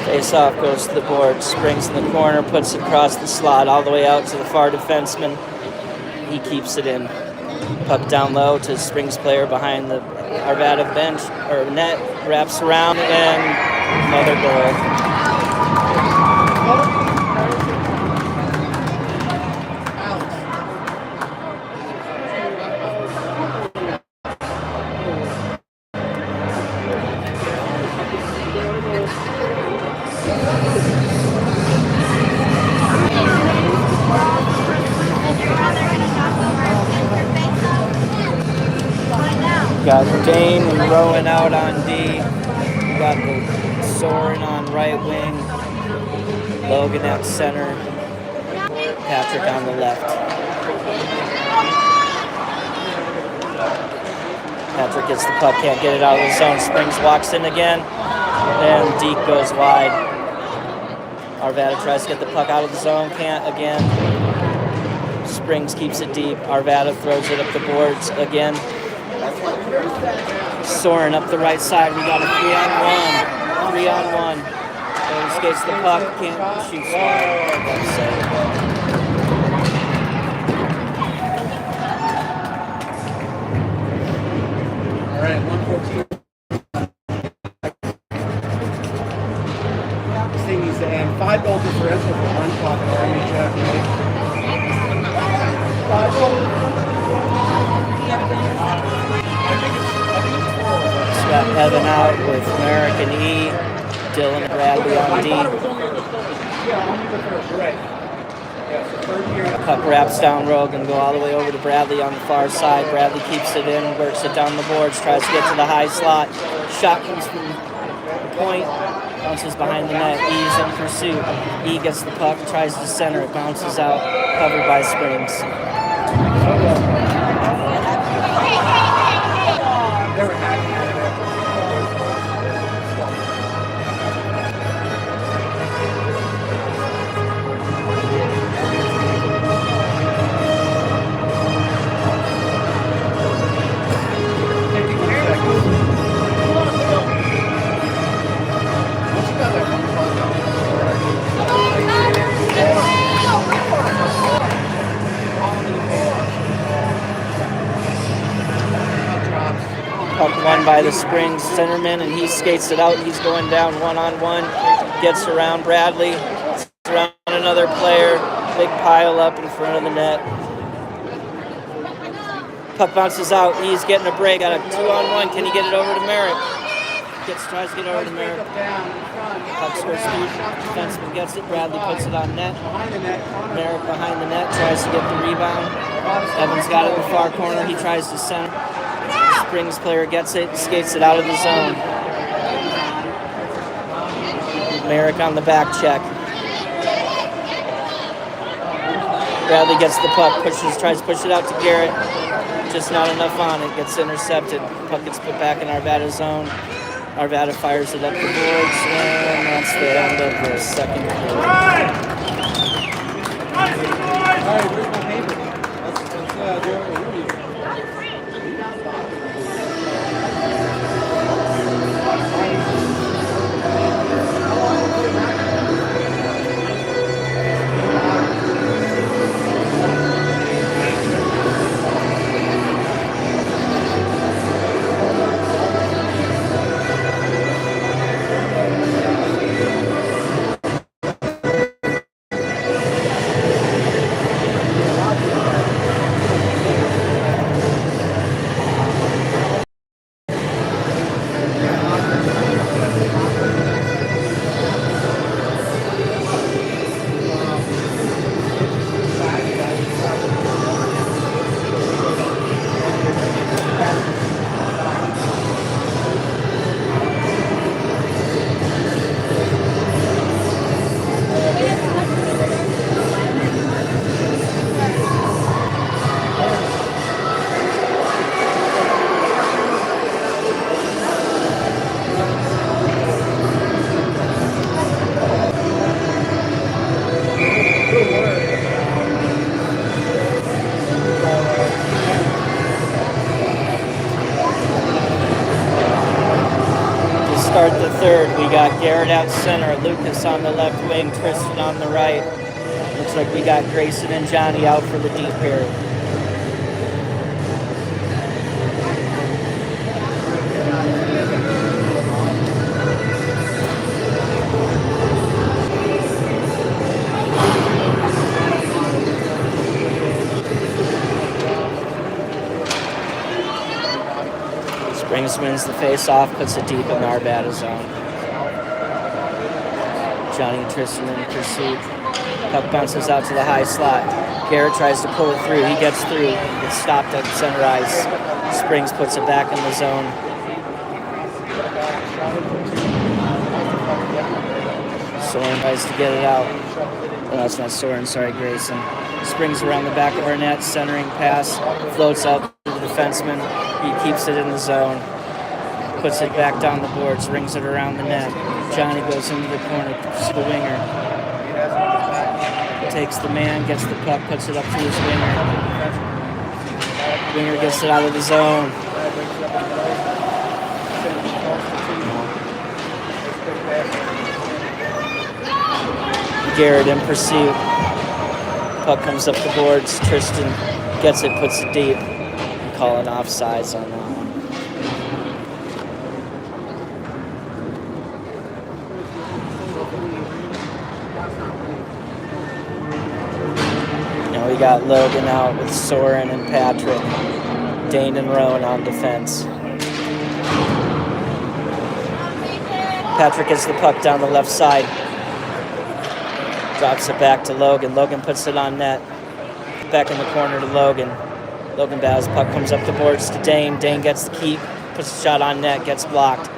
Face-off goes to the board. Springs in the corner. Puts it across the slot all the way out to the far defenseman. He keeps it in. Puck down low to Springs player behind the Arvada bench or net. Wraps around and another goal. Got Dane and Rowan out on D. Got the Soren on right wing. Logan at center. Patrick on the left. Patrick gets the puck, can't get it out of the zone. Springs walks in again. And Deke goes wide. Arvada tries to get the puck out of the zone, can't again. Springs keeps it deep. Arvada throws it up the boards again. Soren up the right side. We got a 3-on-1. 3-on-1. And he skates the puck. Can't shoot. All right, 114. This thing needs to end. 5 goal differential for run clock in our NHL. 5 goals. Got Evan out with Merrick and E. Dylan and Bradley on D. Puck wraps down Rogue and go all the way over to Bradley on the far side. Bradley keeps it in, works it down the boards, tries to get to the high slot. Shot comes from the point, bounces behind the net. E's in pursuit. E gets the puck, tries to center it, bounces out, covered by Springs. Puck won by the Springs centerman, and he skates it out. He's going down 1-on-1. Gets around Bradley. Gets around another player. Big pile up in front of the net. Puck bounces out. He's getting a break. Got a 2-on-1. Can he get it over to Merrick? Tries to get over to Merrick. Puck scores through. Defenseman gets it. Bradley puts it on net. Merrick behind the net tries to get the rebound. Evans got it in the far corner. He tries to center. Springs player gets it, skates it out of the zone. Merrick on the back check. Bradley gets the puck, tries to push it out to Garrett. Just not enough on it, gets intercepted. Puck gets put back in Arvada's zone. Arvada fires it up the boards, and that's the end of the second period. All right, where's my paper? Let's do it. third. We got Garrett out center, Lucas on the left wing, Tristan on the right. Looks like we got Grayson and Johnny out for the deep here. Springs wins the face-off, puts it deep in the Arvada zone. Johnny and Tristan in pursuit. Puck bounces out to the high slot. Garrett tries to pull it through. He gets through. Gets stopped at center ice. Springs puts it back in the zone. Soren tries to get it out. Oh, that's not Soren, sorry, Grayson. Springs around the back of our net, centering pass, floats out to the defenseman. He keeps it in the zone, puts it back down the boards, rings it around the net. Johnny goes into the corner to the winger. Takes the man, gets the puck, puts it up to his winger. Winger gets it out of the zone. Garrett in pursuit. Puck comes up the boards. Tristan gets it, puts it deep. Calling offsides on that one. Now we got Logan out with Soren and Patrick. Dane and Rowan on defense. Patrick gets the puck down the left side. Drops it back to Logan. Logan puts it on net. Back in the corner to Logan. Logan battles. Puck comes up the boards to Dane. Dane gets the keep. Puts a shot on net. Gets blocked.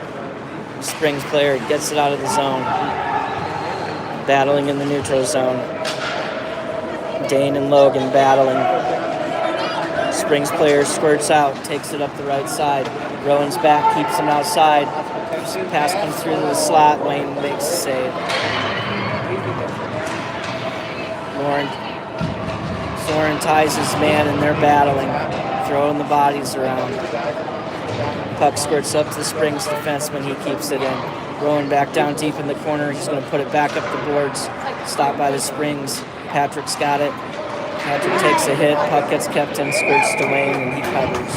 Springs player gets it out of the zone. Battling in the neutral zone. Dane and Logan battling. Springs player squirts out. Takes it up the right side. Rowan's back. Keeps him outside. Pass comes through to the slot. Wayne makes a save. Soren ties his man and they're battling, throwing the bodies around. Puck squirts up to the Springs defenseman, he keeps it in. Rowan back down deep in the corner, he's going to put it back up the boards. Stopped by the Springs. Patrick's got it. Patrick takes a hit, puck gets kept in, squirts to Wayne, and he covers.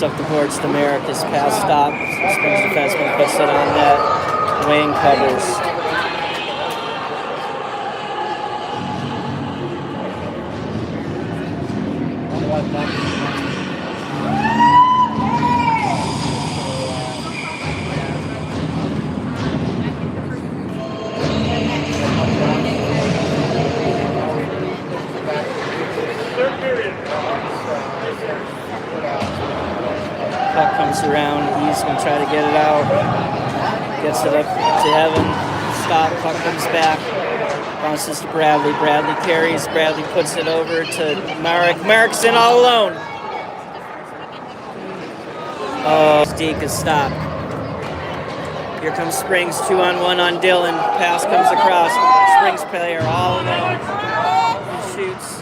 Up the boards to Merrick. His pass stopped. Springs defenseman puts it on net. Wayne covers. Puck comes around, he's going to try to get it out. Gets it up to Evan. Stop, puck comes back. Bounces to Bradley. Bradley carries. Bradley puts it over to Marek. Marek's in all alone. Oh, Deke is stopped. Here comes Springs, 2-on-1 on Dylan. Pass comes across. Springs player all alone. He shoots.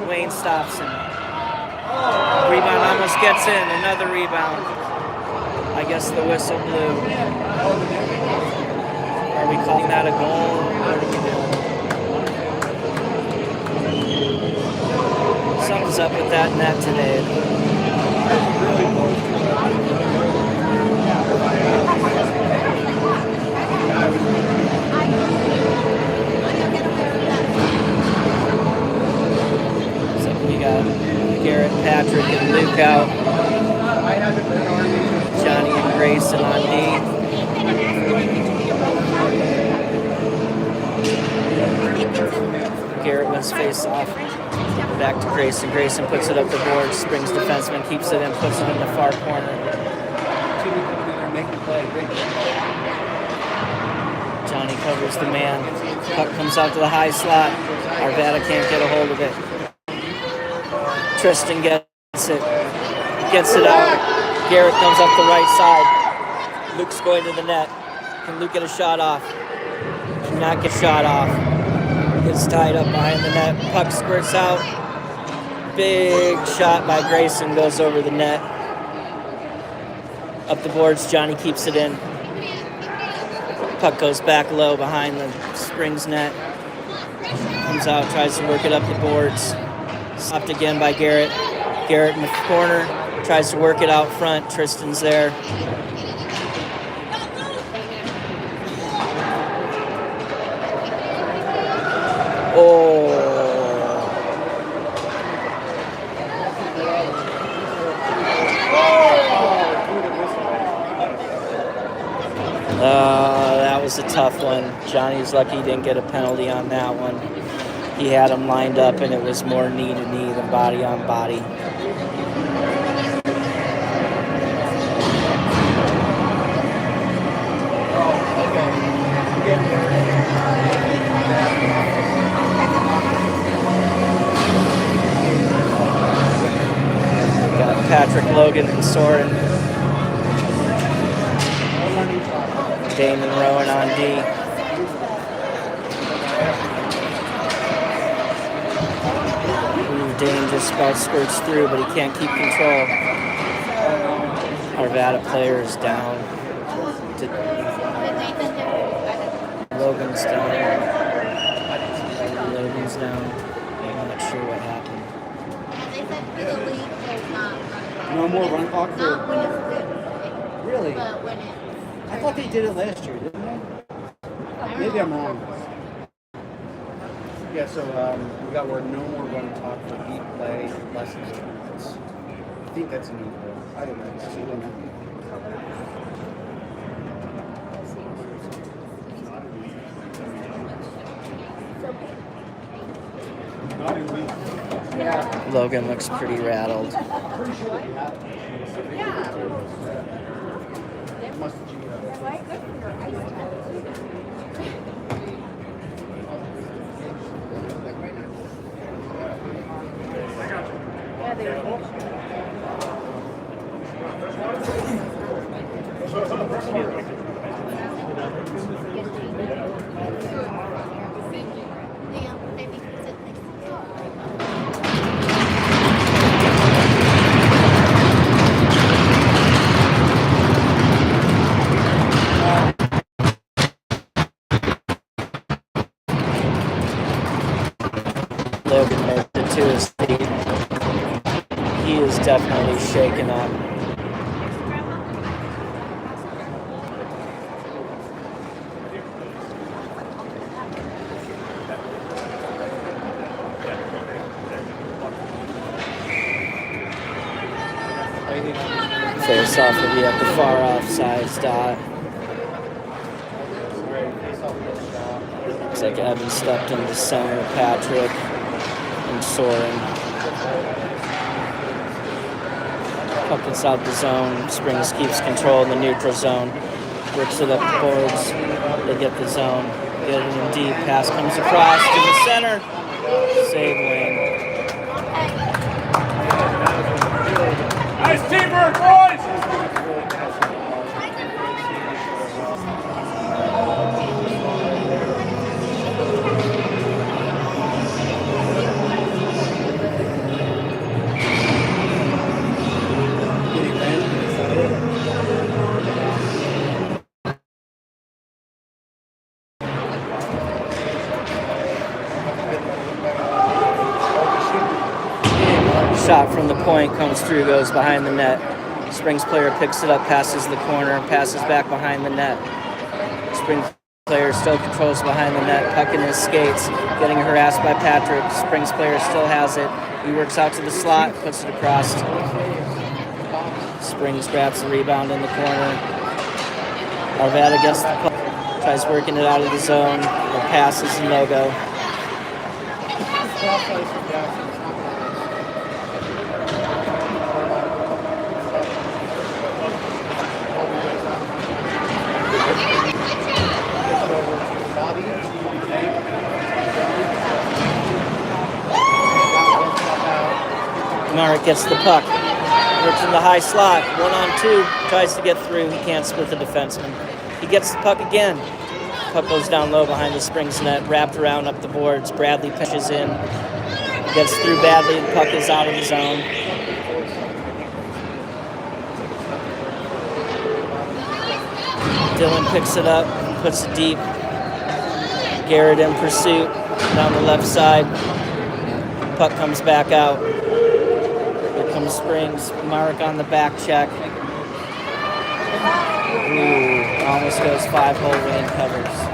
Wayne stops him. Rebound almost gets in. Another rebound. I guess the whistle blew. Are we calling that a goal? What are we doing? Something's up with that net today. So we got Garrett, Patrick, and Luke out. Johnny and Grayson on D. Garrett wins face off. Back to Grayson. Grayson puts it up the board. Springs defenseman keeps it in, puts it in the far corner. Johnny covers the man. Puck comes out to the high slot. Arvada can't get a hold of it. Tristan gets it. Gets it out. Garrett comes up the right side. Luke's going to the net. Can Luke get a shot off? Cannot get a shot off. Gets tied up behind the net. Puck squirts out. Big shot by Grayson goes over the net. Up the boards, Johnny keeps it in. Puck goes back low behind the Springs net. Comes out, tries to work it up the boards. Stopped again by Garrett. Garrett in the corner, tries to work it out front. Tristan's there. That was a tough one. Johnny's lucky he didn't get a penalty on that one. He had him lined up, and it was more knee to knee than body on body. Got Patrick, Logan, and Soren. Damon Rowan on D. Dane just about skirts through, but he can't keep control. Arvada player is down. Logan's down. Logan's down. I'm not sure what happened. They said for the league there's not No more run clock for... not when it's good. Really? But when it's I thought they did it last year, didn't they? Maybe I'm wrong. Yeah, so we got word no more run clock for beat play lessons tournaments. I think that's a new rule. I don't know. So you don't know. Logan looks pretty rattled. Logan made it to his feet. He is definitely shaken up. Face off will be at the far offside dot. Looks like Evan stepped into center, Patrick and Soren. Puck inside the zone. Springs keeps control in the neutral zone. Works it up the boards. They get the zone. Get it in deep. Pass comes across to the center. Save Wayne. Nice teamwork, boys! Shot from the point comes through, goes behind the net. Springs player picks it up, passes the corner, passes back behind the net. Springs player still controls behind the net, puck in his skates, getting harassed by Patrick. Springs player still has it. He works out to the slot, puts it across. Springs grabs the rebound in the corner. Arvada gets the puck, tries working it out of the zone. The pass is a no-go. Marek gets the puck. Works in the high slot. 1-on-2. Tries to get through. He can't split the defenseman. He gets the puck again. Puck goes down low behind the Springs net. Wrapped around up the boards. Bradley pitches in. Gets through badly. The puck is out of the zone. Dylan picks it up. Puts it deep. Garrett in pursuit. Down the left side. Puck comes back out. Here comes Springs. Marek on the back check. Ooh, almost goes 5-hole lane covers.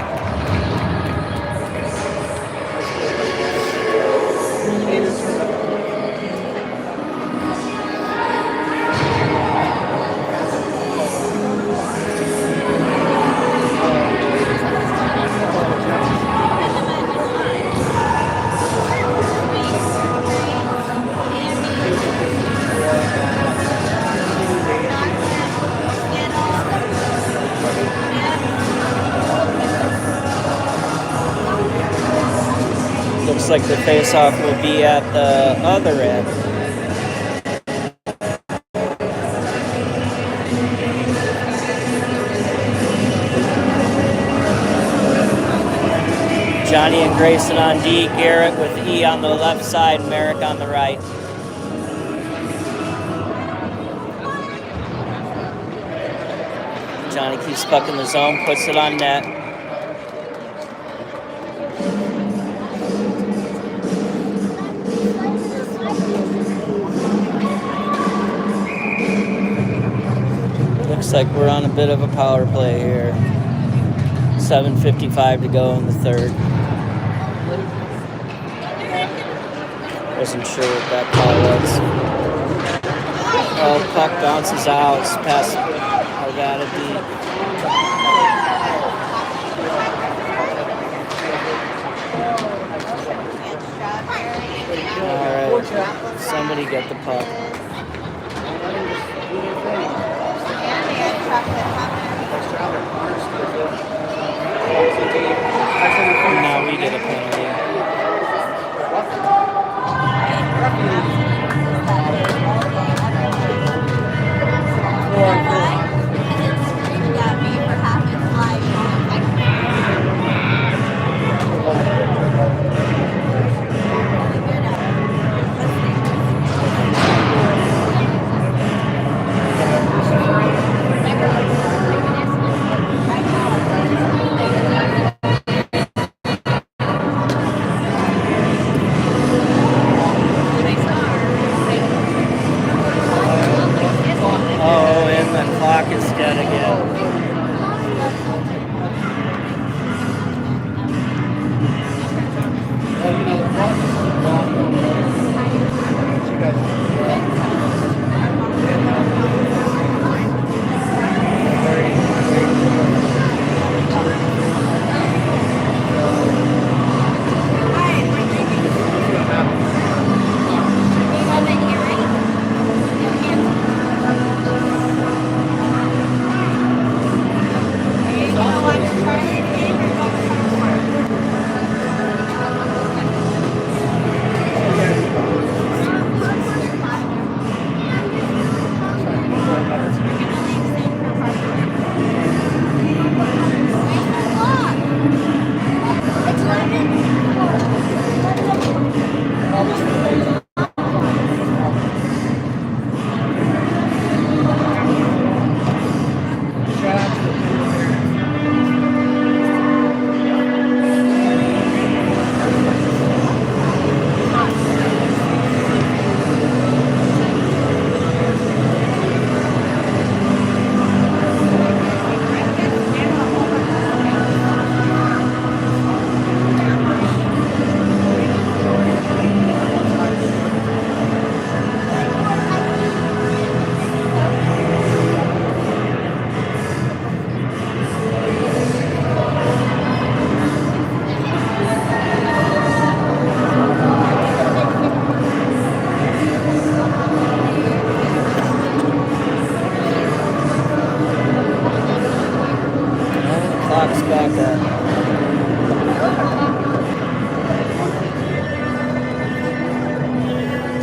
Looks like the face-off will be at the other end. Johnny and Grayson on D, Garrett with E on the left side, Marek on the right. Johnny keeps puck in the zone, puts it on net. Looks like we're on a bit of a power play here. 7:55 to go in the third. Wasn't sure what that call was. Oh, puck bounces out. It's past Arvada D. Alright, somebody get the puck. Now we get a penalty.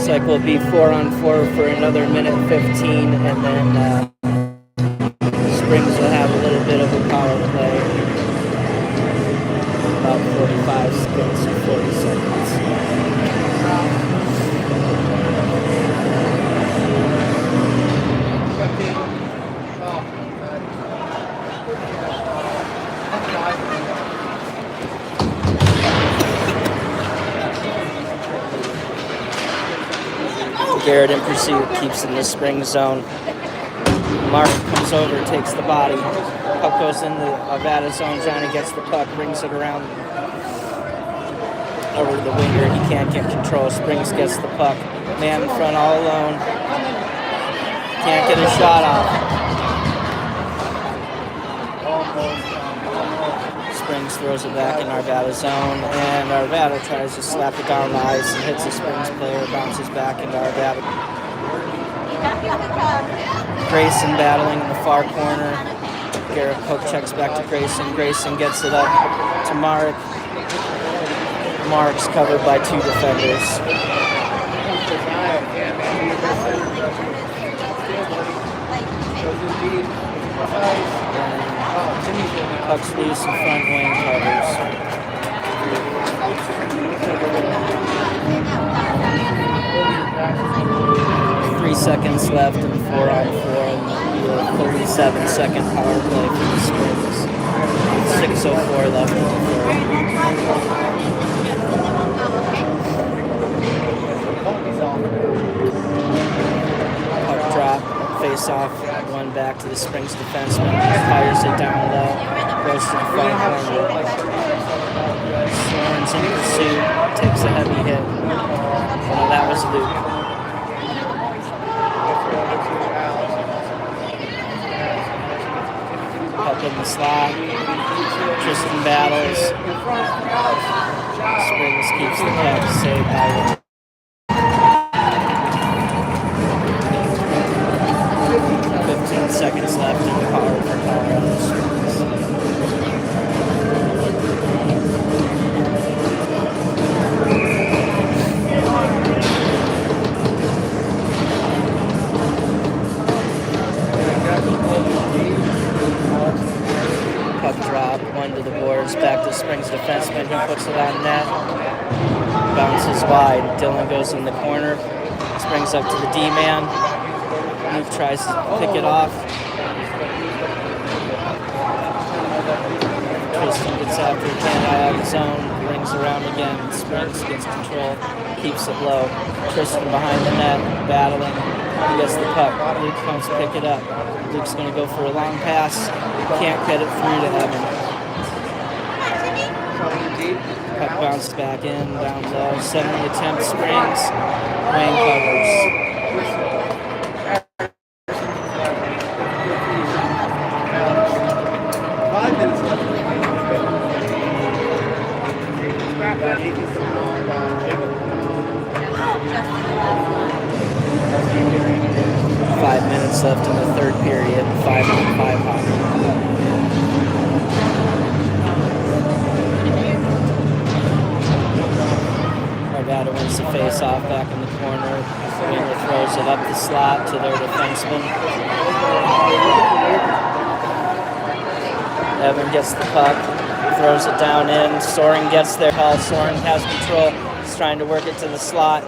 like we'll be 4-on-4 for another minute 15, and then Springs will have a little bit of a power play. About 45 seconds or 40 seconds. Garrett in pursuit, keeps in the spring zone. Mark comes over, takes the body. Puck goes in the Avada zone. Johnny gets the puck, brings it around over to the winger. He can't get control. Springs gets the puck. Man in front all alone. Can't get a shot off. Springs throws it back in Arvada zone, and Arvada tries to slap it down the ice and hits a Springs player, bounces back into Arvada. Grayson battling in the far corner. Garrett poke checks back to Grayson. Grayson gets it up to Mark. Mark's covered by two defenders. Puck's loose in front, Wayne covers. 3 seconds left in 4-on-4, and a 37-second power play for the Springs. 6:04 left in the third. Puck drop, face off, one back to the Springs defenseman, fires it down low, goes to the far corner. Soren's in pursuit, takes a heavy hit. Oh, that was Luke. Puck in the slot. Tristan battles. Springs keeps the puck, saved by 15 seconds left in the power for Colorado Springs. Puck drop, one to the boards, back to Springs defenseman. He puts it on net, bounces wide. Dylan goes in the corner, Springs up to the D-man. Luke tries to pick it off. Tristan gets after it, can't out of his zone, rings around again. Springs gets control, keeps it low. Tristan behind the net, battling. He gets the puck. Luke comes to pick it up. Luke's going to go for a long pass. Can't get it through to Evan. Puck bounces back in, down low. 70 attempt, Springs. Wayne covers. 5 minutes left. 5 minutes left in the third period. 5-on-5 hockey. Arvada wins the face-off back in the corner. Winger throws it up the slot to their defenseman. Evan gets the puck, throws it down in. Soren gets there. Soren has control. He's trying to work it to the slot.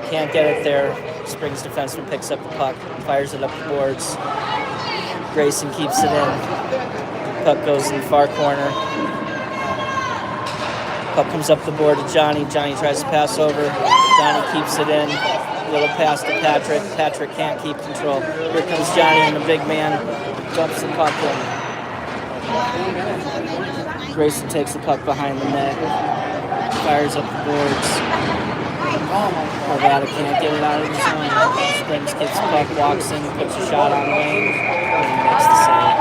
Can't get it there. Springs defenseman picks up the puck, fires it up the boards. Grayson keeps it in. Puck goes in the far corner. Puck comes up the board to Johnny. Johnny tries to pass over. Johnny keeps it in. Little pass to Patrick. Patrick can't keep control. Here comes Johnny and the big man dumps the puck in. Grayson takes the puck behind the net. Fires up the boards. Arvada can't get it out of the zone. Springs gets the puck, walks in, puts a shot on Wayne, and he makes the save.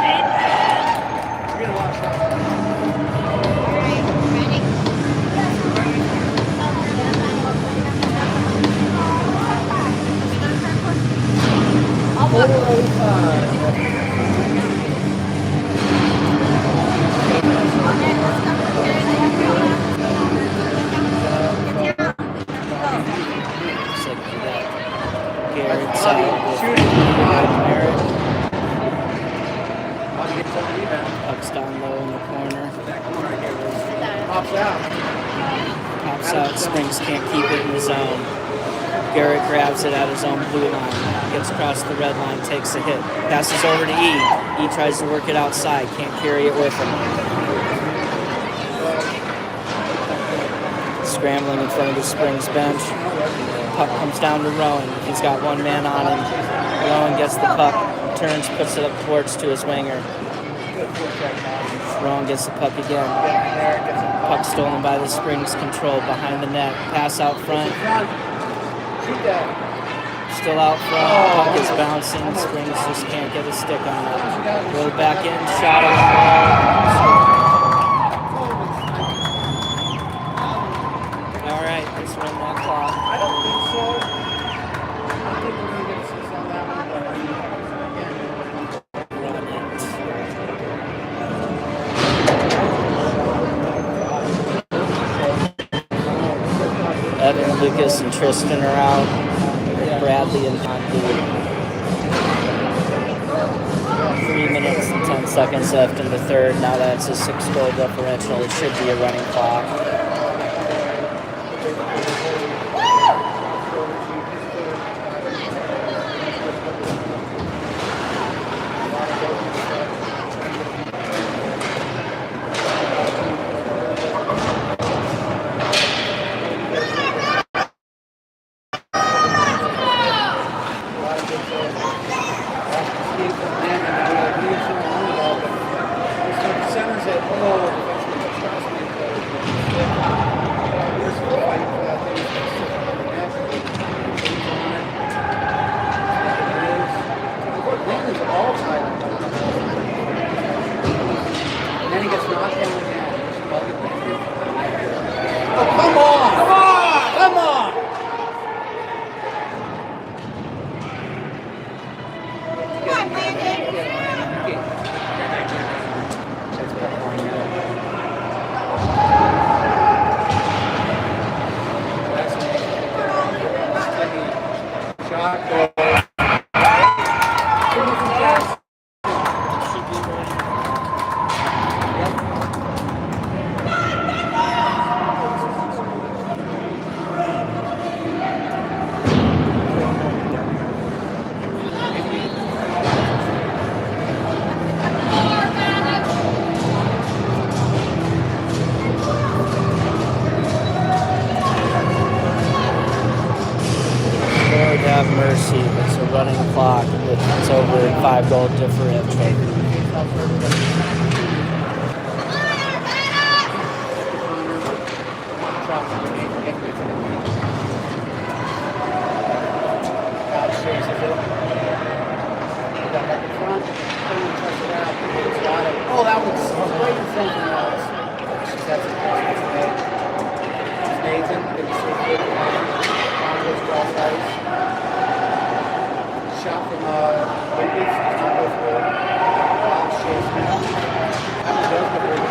Looks like we got Springs can't keep it in the zone. Garrett grabs it at his own blue line, gets across the red line, takes a hit, passes over to E. E tries to work it outside, can't carry it with him. Scrambling in front of the Springs bench. Puck comes down to Rowan. He's got one man on him. Rowan gets the puck, turns, puts it up towards to his winger. Rowan gets the puck again. Puck stolen by the Springs control behind the net. Pass out front. Still out front. Puck is bouncing. Springs just can't get a stick on it. Roll back in. Shot on the wall. All right, let's run that clock. I don't think so. I think we're going to get a 6 on that one. Run it. Evan, Lucas, and Tristan are out. Bradley and John Lee. 3 minutes and 10 seconds left in the third. Now that's a 6-goal differential. It should be a running clock. It's a running clock. It's over a 5-goal differential. Oh, that was right in front of us. That's Nathan. Shot from Lucas. Not go through.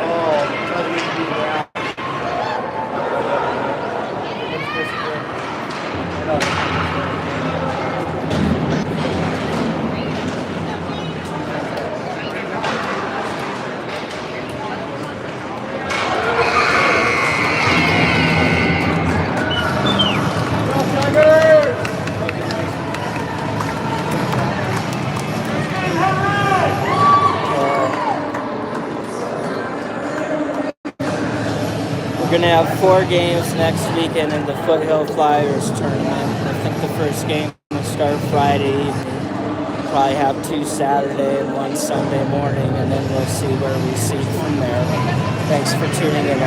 Oh, doesn't need to be around. What's this We're going to have 4 games next weekend in the Foothill Flyers tournament. I think the first game will start Friday evening. Probably have 2 Saturday and 1 Sunday morning, and then we'll see where we see from there. Thanks for tuning in.